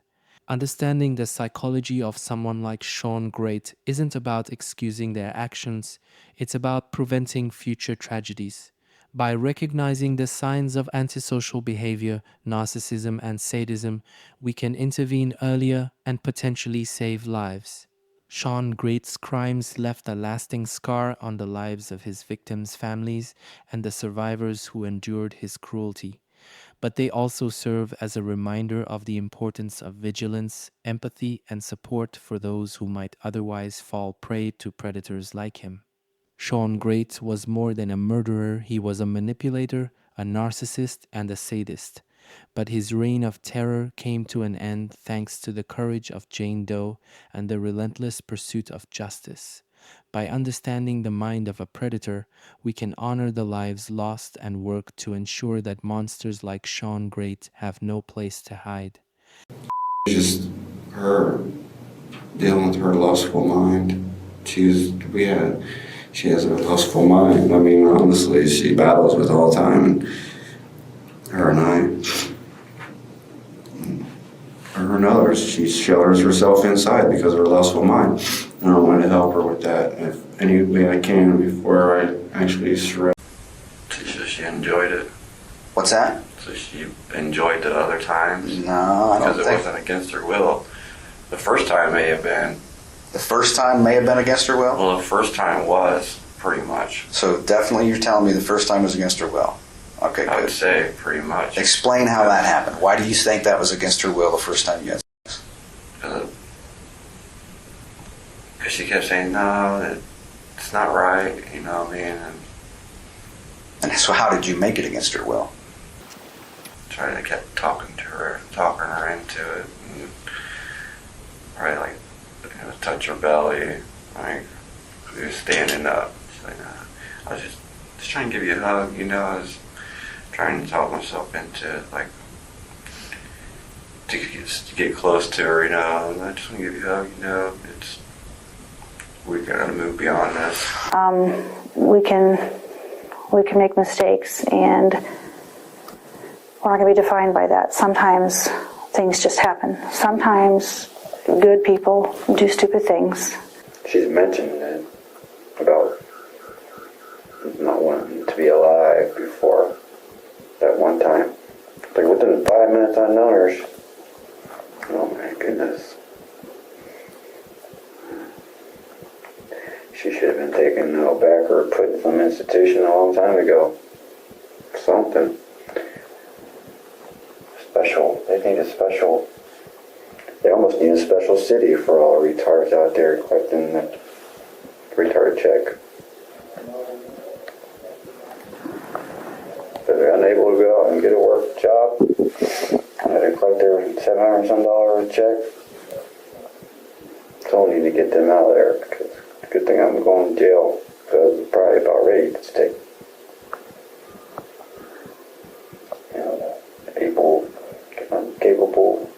Understanding the psychology of someone like Shawn Grate isn't about excusing their actions, it's about preventing future tragedies. By recognizing the signs of antisocial behavior, narcissism, and sadism, we can intervene earlier and potentially save lives. Shawn Grate's crimes left a lasting scar on the lives of his victims' families and the survivors who endured his cruelty. But they also serve as a reminder of the importance of vigilance, empathy, and support for those who might otherwise fall prey to predators like him. Shawn Grate was more than a murderer, he was a manipulator, a narcissist, and a sadist. But his reign of terror came to an end thanks to the courage of Jane Doe and the relentless pursuit of justice. By understanding the mind of a predator, we can honor the lives lost and work to ensure that monsters like Shawn Grate have no place to hide. Just her dealing with her lustful mind. She has a lustful mind. I mean, honestly, she battles with it all the time. And her and her and others, she shelters herself inside because of her lustful mind. And I want to help her with that if any way I can before I actually surrender. So she enjoyed it. What's that? So she enjoyed the other times. No, I don't because think. it wasn't against her will. The first time may have been. The first time may have been against her will? Well, the first time was, pretty much. So definitely you're telling me the first time was against her will. Okay, I would good. say, pretty much. Explain how that happened. Why do you think that was against her will the first time you had sex? Because she kept saying, no, it's not right, you know what I mean? And so how did you make it against her will? I kept talking her into it. And right, like, touch her belly. Like, we were standing up. She's like, I was just trying to give you a hug, you know. I was trying to talk myself into it, like, to get close to her, you know. And I just want to give you a hug, you know. We gotta move beyond this. We can make mistakes, and we're not going to be defined by that. Sometimes things just happen. Sometimes good people do stupid things. She's mentioned that about not wanting to be alive before that one time. Like within 5 minutes I've known her. Oh my goodness. She should have been taken out back or put in some institution a long time ago. Something. Special. They need a special. They almost need a special city for all the retards out there collecting the retard check. If they're unable to go out and get a work job, and they collect their $700 some check, so we need to get them out of there, because it's a good thing I'm going to jail, because I'm probably about ready to take, capable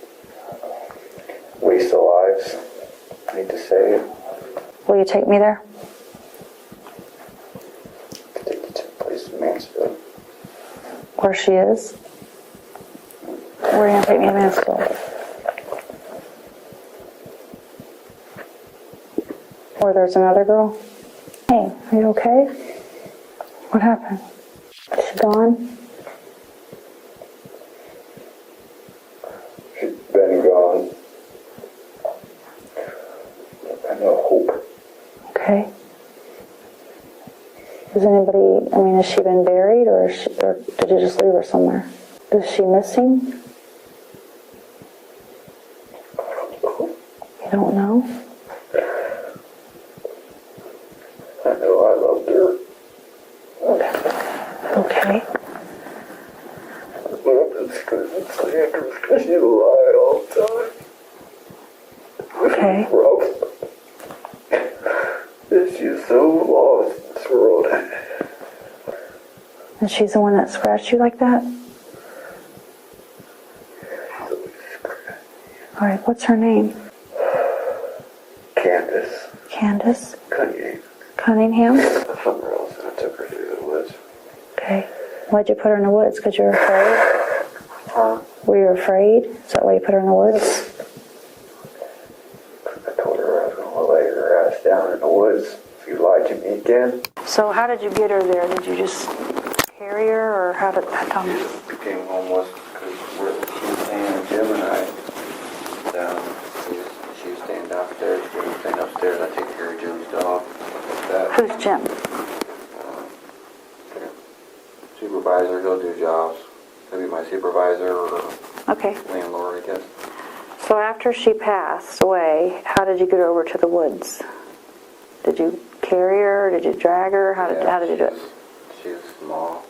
waste of lives. I hate to say it. Will you take me there? Take you to a place in Mansfield. Where she is? Where are you going to take me to Mansfield? Where there's another girl? Hey, are you okay? What happened? Is she gone? She's been gone. I no hope. Okay. Is anybody, has she been buried or did you just leave her somewhere? Is she missing? You don't know? I know I loved her. Okay. It's because she lied all the time. Okay. Rough. She's so lost in this world. And she's the one that scratched you like that? All right, what's her name? Candace Candace Cunningham. Cunningham? Somewhere else, and I took her through the woods. Okay. Why'd you put her in the woods? Because you were afraid? Huh? Were you afraid? Is that why you put her in the woods? I told her I was going to lay her ass down in the woods if you lied to me again. So how did you get her there? Did you just carry her, or how did that come? She became homeless because she was staying in the gym, and she was staying downstairs. She was staying upstairs. I take care of Jim's dog. Who's Jim? Supervisor, he'll do jobs. He'll be my supervisor or Okay. landlord, I guess. So after she passed away, how did you get her over to the woods? Did you carry her? Did you drag her? How did you do it? She was small,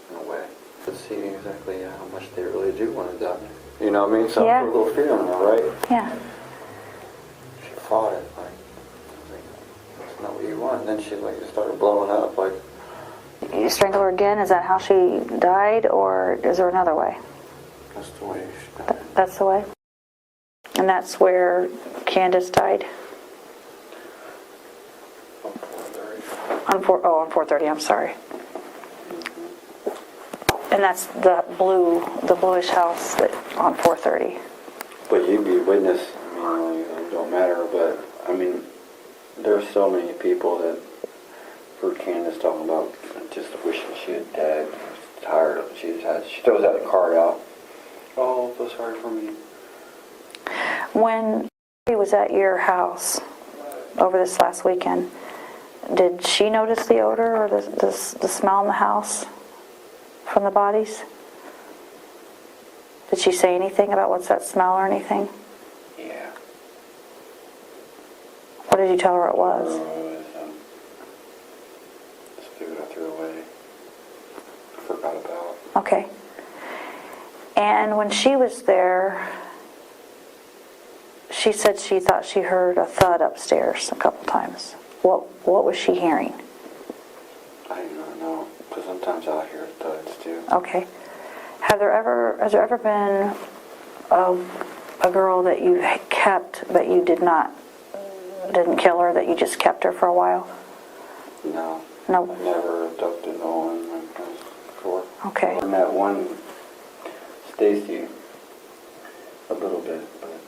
in a way. To see exactly how much they really do want to die. You know what I mean? So Yeah. a little feeling, right? Yeah. She fought it, like, that's not what you want. And then she just started blowing up, like. You strangled her again? Is that how she died, or is there another way? That's the way she died. That's the way? And that's where Candace died? On 430, I'm sorry. And that's the bluish house on 430. But you'd be a witness, it don't matter, but, there's so many people that heard Candace talking about just wishing she had died, tired of it. She throws that card out. Oh, feel sorry for me. When she was at your house over this last weekend, did she notice the odor or the smell in the house from the bodies? Did she say anything about what's that smell or anything? Yeah. What did you tell her it was? It was this food I threw away. I forgot about. Okay. And when she was there, she said she thought she heard a thud upstairs a couple times. What was she hearing? I do not know, because sometimes I'll hear thuds too. Okay. Has there ever been a girl that you kept but you didn't kill her, that you just kept her for a while? No. No. I never abducted no one like this before. Okay. I met one Stacy a little bit, but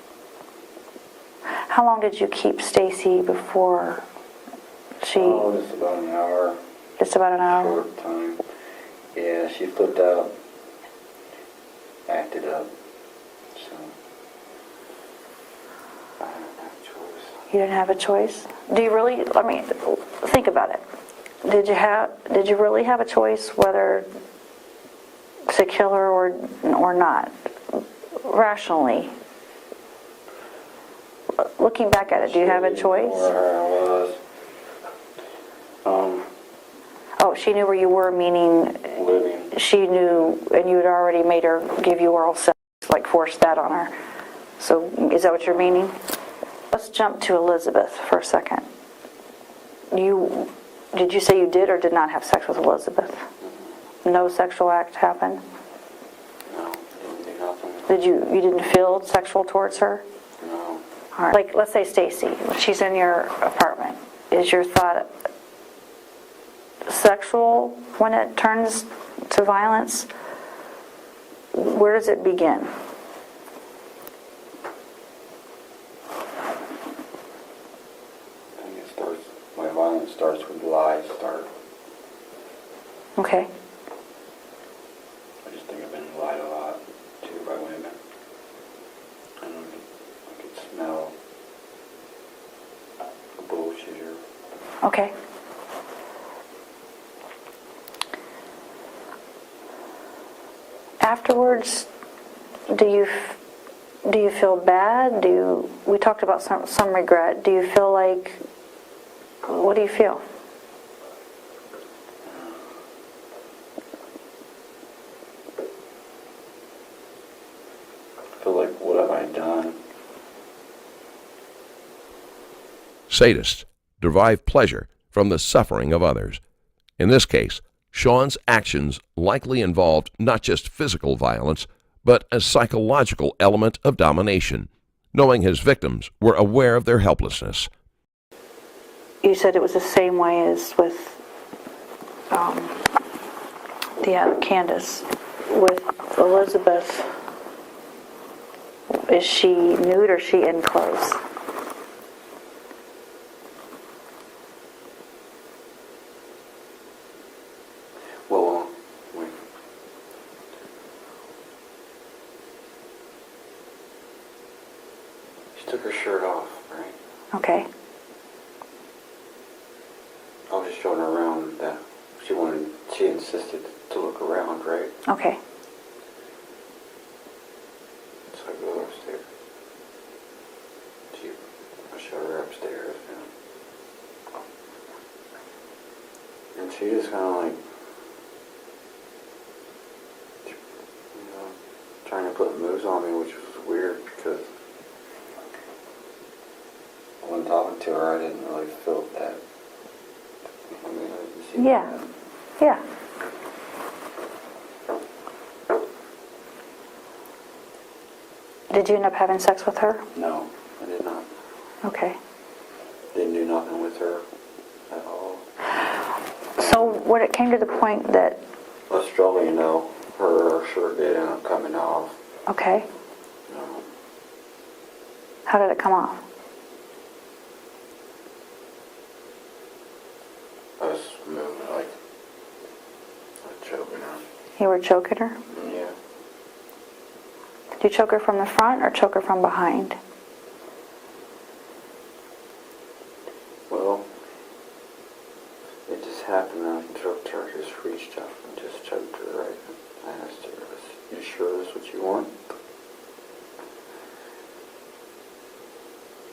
How long did you keep Stacy before she? just about an hour. Just about an hour. Short time. Yeah, she flipped out, acted up, so I don't have a choice. You didn't have a choice? Do you really, I mean, think about it. Did you really have a choice whether to kill her or not? Rationally. Looking back at it, do you have a choice? Where I was. Oh, she knew where you were, meaning Living. she knew, and you had already made her give you oral sex, like forced that on her. So is that what you're meaning? Let's jump to Elizabeth for a second. Did you say you did or did not have sex with Elizabeth? No sexual act happened? No, didn't do nothing. You didn't feel sexual towards her? No. All right. Like, let's say Stacy, when she's in your apartment, is your thought sexual when it turns to violence? Where does it begin? I think it starts, my violence starts when lies start. Okay. I just think I've been lied a lot, too, by women. And I could smell a bullshitter. Okay. Afterwards, do you feel bad? We talked about some regret. Do you feel like, what do you feel? I feel like, what have I done? Sadists derive pleasure from the suffering of others. In this case, Shawn's actions likely involved not just physical violence, but a psychological element of domination, knowing his victims were aware of their helplessness. You said it was the same way as with Candace. With Elizabeth, is she nude or is she in clothes? Well, wait. She took her shirt off, right? Okay. I was just showing her around that she insisted to look around, right? Okay. So I go upstairs. I showed her upstairs, and she just kind of like, trying to put moves on me, which was weird because when talking to her, I didn't really feel that. I mean, I didn't see Yeah. that. Yeah. Did you end up having sex with her? No, I did not. Okay. Didn't do nothing with her at all. So when it came to the point that, A struggle, her shirt did end up coming off. okay, how did it come off? I was moving like choking her. You were choking her? Yeah. Did you choke her from the front or choke her from behind? Well, it just happened that I choked her. I just reached up and just choked her right. I asked her, "You sure that's what you want?"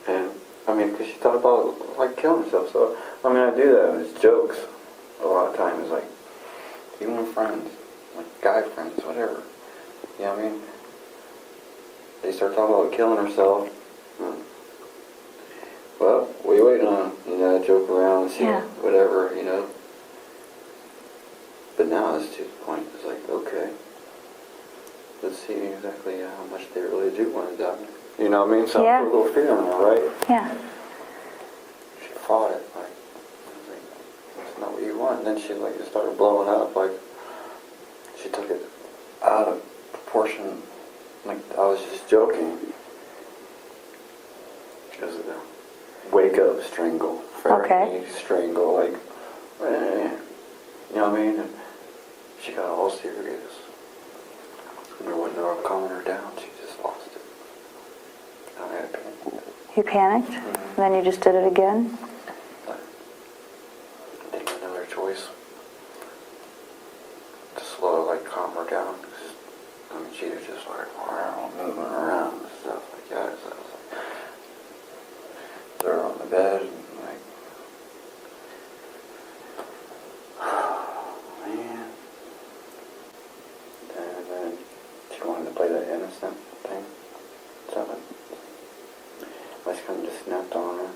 And I mean, because she thought about like killing herself. So I mean, I do that as jokes a lot of times, like even with friends, like guy friends, whatever. You know what I mean? They start talking about killing herself. Well, what are you waiting on? Joke around and see whatever, But now it's to the point, it's like, okay, let's see exactly how much they really do want to die. You know what I mean? So I put a little fear in her, right? Yeah. She fought it, like, I was like, that's not what you want. And then she like just started blowing up, like, she took it out of proportion, like I was just joking. Because of the wake up strangle, strangle, like, you know what I mean? And she got all serious. There wasn't no calming her down. She just lost it. I had panic. You panicked? And then you just did it again? I didn't have another choice to slow, like, calm her down. I mean, she was just like, wow, moving around and stuff like that. So I was like, threw her on the bed and like, oh, man. And then she wanted to play that innocent thing. So I just kind of just snapped on her.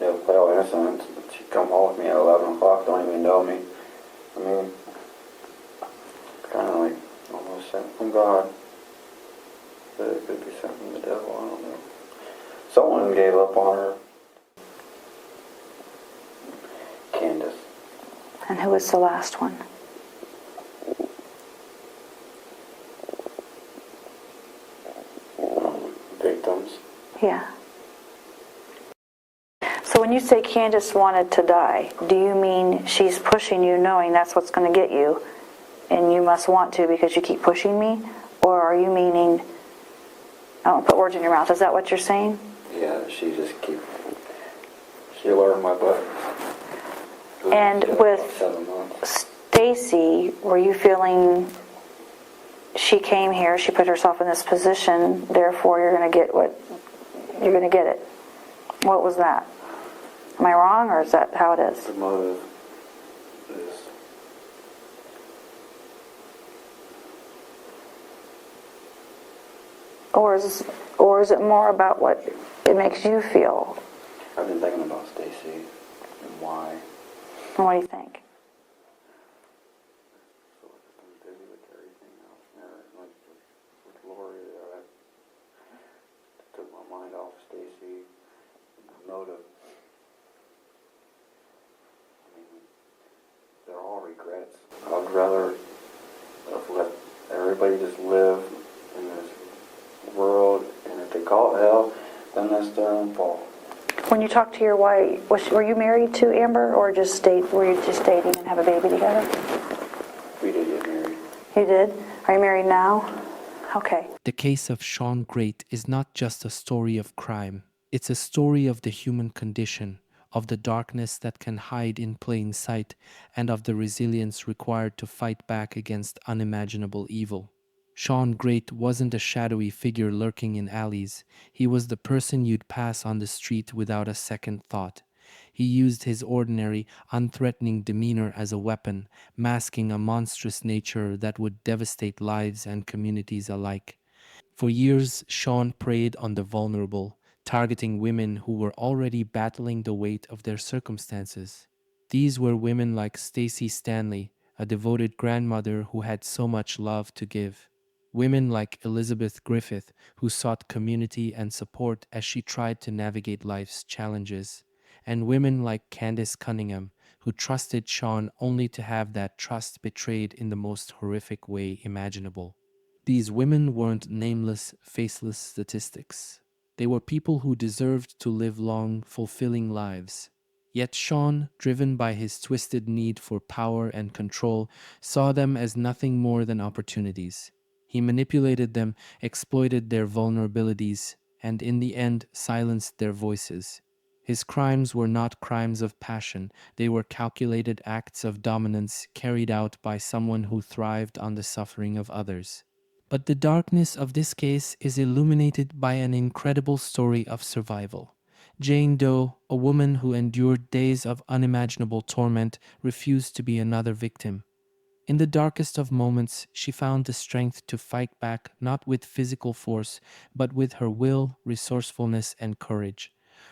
Yeah, play all innocent. She'd come home with me at 11 o'clock, don't even know me. I mean, kind of like almost sent from God. But it could be sent from the devil, I don't know. Someone gave up on her. Candace. And who was the last one? Victims. Yeah. So when you say Candace wanted to die, do you mean she's pushing you knowing that's what's going to get you and you must want to because you keep pushing me? Or are you meaning, I don't put words in your mouth, is that what you're saying? Yeah, she learned my butt. And She had with about 7 months. Stacy, were you feeling she came here, she put herself in this position, therefore you're going to get what, you're going to get it? What was that? Am I wrong, or is that how it is? The motive is Or is it more about what it makes you feel? I've been thinking about Stacy and why. And what do you think? So I'm busy with everything else there, like with Lori there. I took my mind off Stacy. The motive. I mean, they're all regrets. I'd rather have let everybody just live in this world, and if they call it hell, then that's their own fault. When you talked to your wife, were you married to Amber, or were you just dating and have a baby together? We did get married. You did? Are you married now? Okay. The case of Shawn Grate is not just a story of crime. It's a story of the human condition, of the darkness that can hide in plain sight, and of the resilience required to fight back against unimaginable evil. Shawn Grate wasn't a shadowy figure lurking in alleys. He was the person you'd pass on the street without a second thought. He used his ordinary, unthreatening demeanor as a weapon, masking a monstrous nature that would devastate lives and communities alike. For years, Shawn preyed on the vulnerable, targeting women who were already battling the weight of their circumstances. These were women like Stacy Stanley, a devoted grandmother who had so much love to give. Women like Elizabeth Griffith, who sought community and support as she tried to navigate life's challenges. And women like Candace Cunningham, who trusted Shawn only to have that trust betrayed in the most horrific way imaginable. These women weren't nameless, faceless statistics. They were people who deserved to live long, fulfilling lives. Yet Shawn, driven by his twisted need for power and control, saw them as nothing more than opportunities. He manipulated them, exploited their vulnerabilities, and in the end silenced their voices. His crimes were not crimes of passion. They were calculated acts of dominance carried out by someone who thrived on the suffering of others. But the darkness of this case is illuminated by an incredible story of survival. Jane Doe, a woman who endured days of unimaginable torment, refused to be another victim. In the darkest of moments, she found the strength to fight back not with physical force, but with her will, resourcefulness, and courage.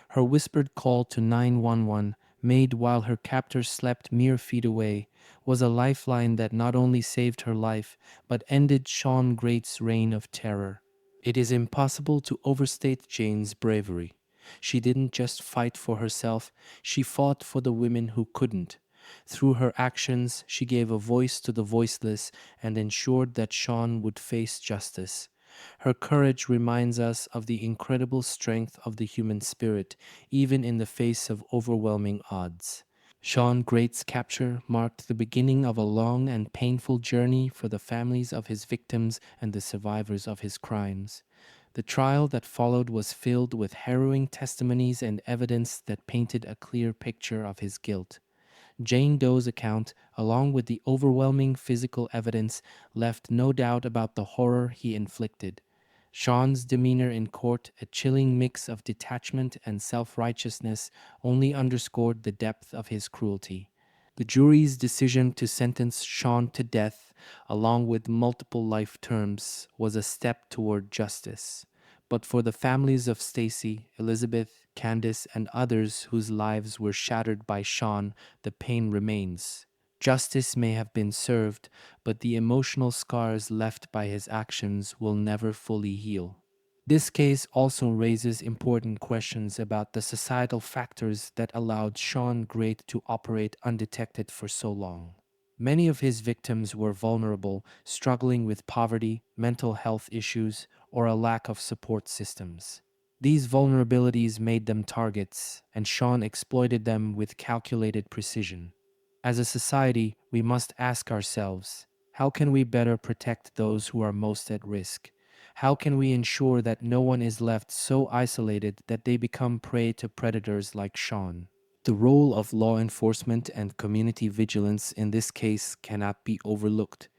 Her whispered call to 911, made while her captors slept mere feet away, was a lifeline that not only saved her life, but ended Shawn Grate's reign of terror. It is impossible to overstate Jane's bravery. She didn't just fight for herself, she fought for the women who couldn't. Through her actions, she gave a voice to the voiceless and ensured that Shawn would face justice. Her courage reminds us of the incredible strength of the human spirit, even in the face of overwhelming odds. Shawn Grate's capture marked the beginning of a long and painful journey for the families of his victims and the survivors of his crimes. The trial that followed was filled with harrowing testimonies and evidence that painted a clear picture of his guilt. Jane Doe's account, along with the overwhelming physical evidence, left no doubt about the horror he inflicted. Shawn's demeanor in court, a chilling mix of detachment and self-righteousness, only underscored the depth of his cruelty. The jury's decision to sentence Shawn to death, along with multiple life terms, was a step toward justice. But for the families of Stacy, Elizabeth, Candace, and others whose lives were shattered by Shawn, the pain remains. Justice may have been served, but the emotional scars left by his actions will never fully heal. This case also raises important questions about the societal factors that allowed Shawn Grate to operate undetected for so long. Many of his victims were vulnerable, struggling with poverty, mental health issues, or a lack of support systems. These vulnerabilities made them targets, and Shawn exploited them with calculated precision. As a society, we must ask ourselves, how can we better protect those who are most at risk? How can we ensure that no one is left so isolated that they become prey to predators like Shawn? The role of law enforcement and community vigilance in this case cannot be overlooked.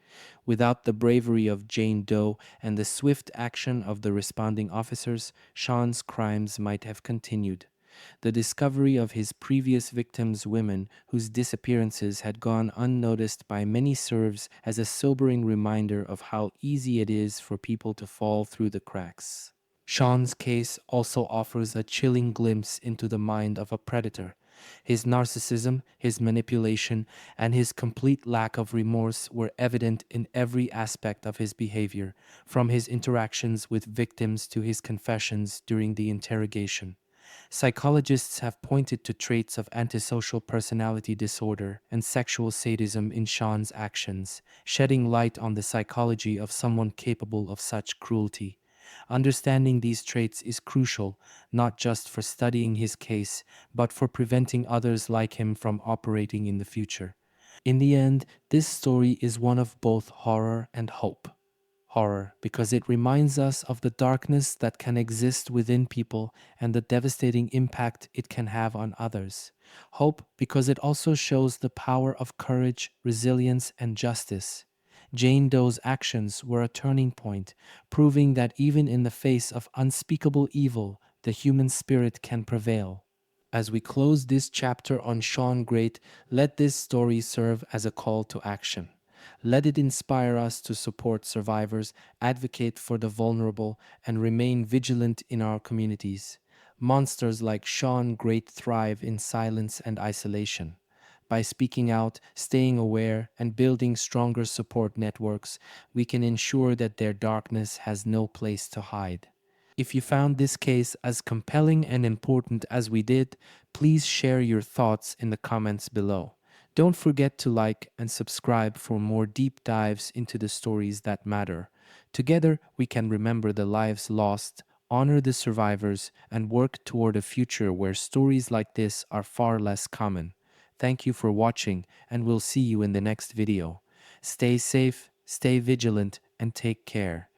Without the bravery of Jane Doe and the swift action of the responding officers, Shawn's crimes might have continued. The discovery of his previous victims, women whose disappearances had gone unnoticed by many, serves as a sobering reminder of how easy it is for people to fall through the cracks. Shawn's case also offers a chilling glimpse into the mind of a predator. His narcissism, his manipulation, and his complete lack of remorse were evident in every aspect of his behavior, from his interactions with victims to his confessions during the interrogation. Psychologists have pointed to traits of antisocial personality disorder and sexual sadism in Shawn's actions, shedding light on the psychology of someone capable of such cruelty. Understanding these traits is crucial, not just for studying his case, but for preventing others like him from operating in the future. In the end, this story is one of both horror and hope. Horror, because it reminds us of the darkness that can exist within people and the devastating impact it can have on others. Hope, because it also shows the power of courage, resilience, and justice. Jane Doe's actions were a turning point, proving that even in the face of unspeakable evil, the human spirit can prevail. As we close this chapter on Shawn Grate, let this story serve as a call to action. Let it inspire us to support survivors, advocate for the vulnerable, and remain vigilant in our communities. Monsters like Shawn Grate thrive in silence and isolation. By speaking out, staying aware, and building stronger support networks, we can ensure that their darkness has no place to hide. If you found this case as compelling and important as we did, please share your thoughts in the comments below. Don't forget to like and subscribe for more deep dives into the stories that matter. Together, we can remember the lives lost, honor the survivors, and work toward a future where stories like this are far less common. Thank you for watching, and we'll see you in the next video. Stay safe, stay vigilant, and take care.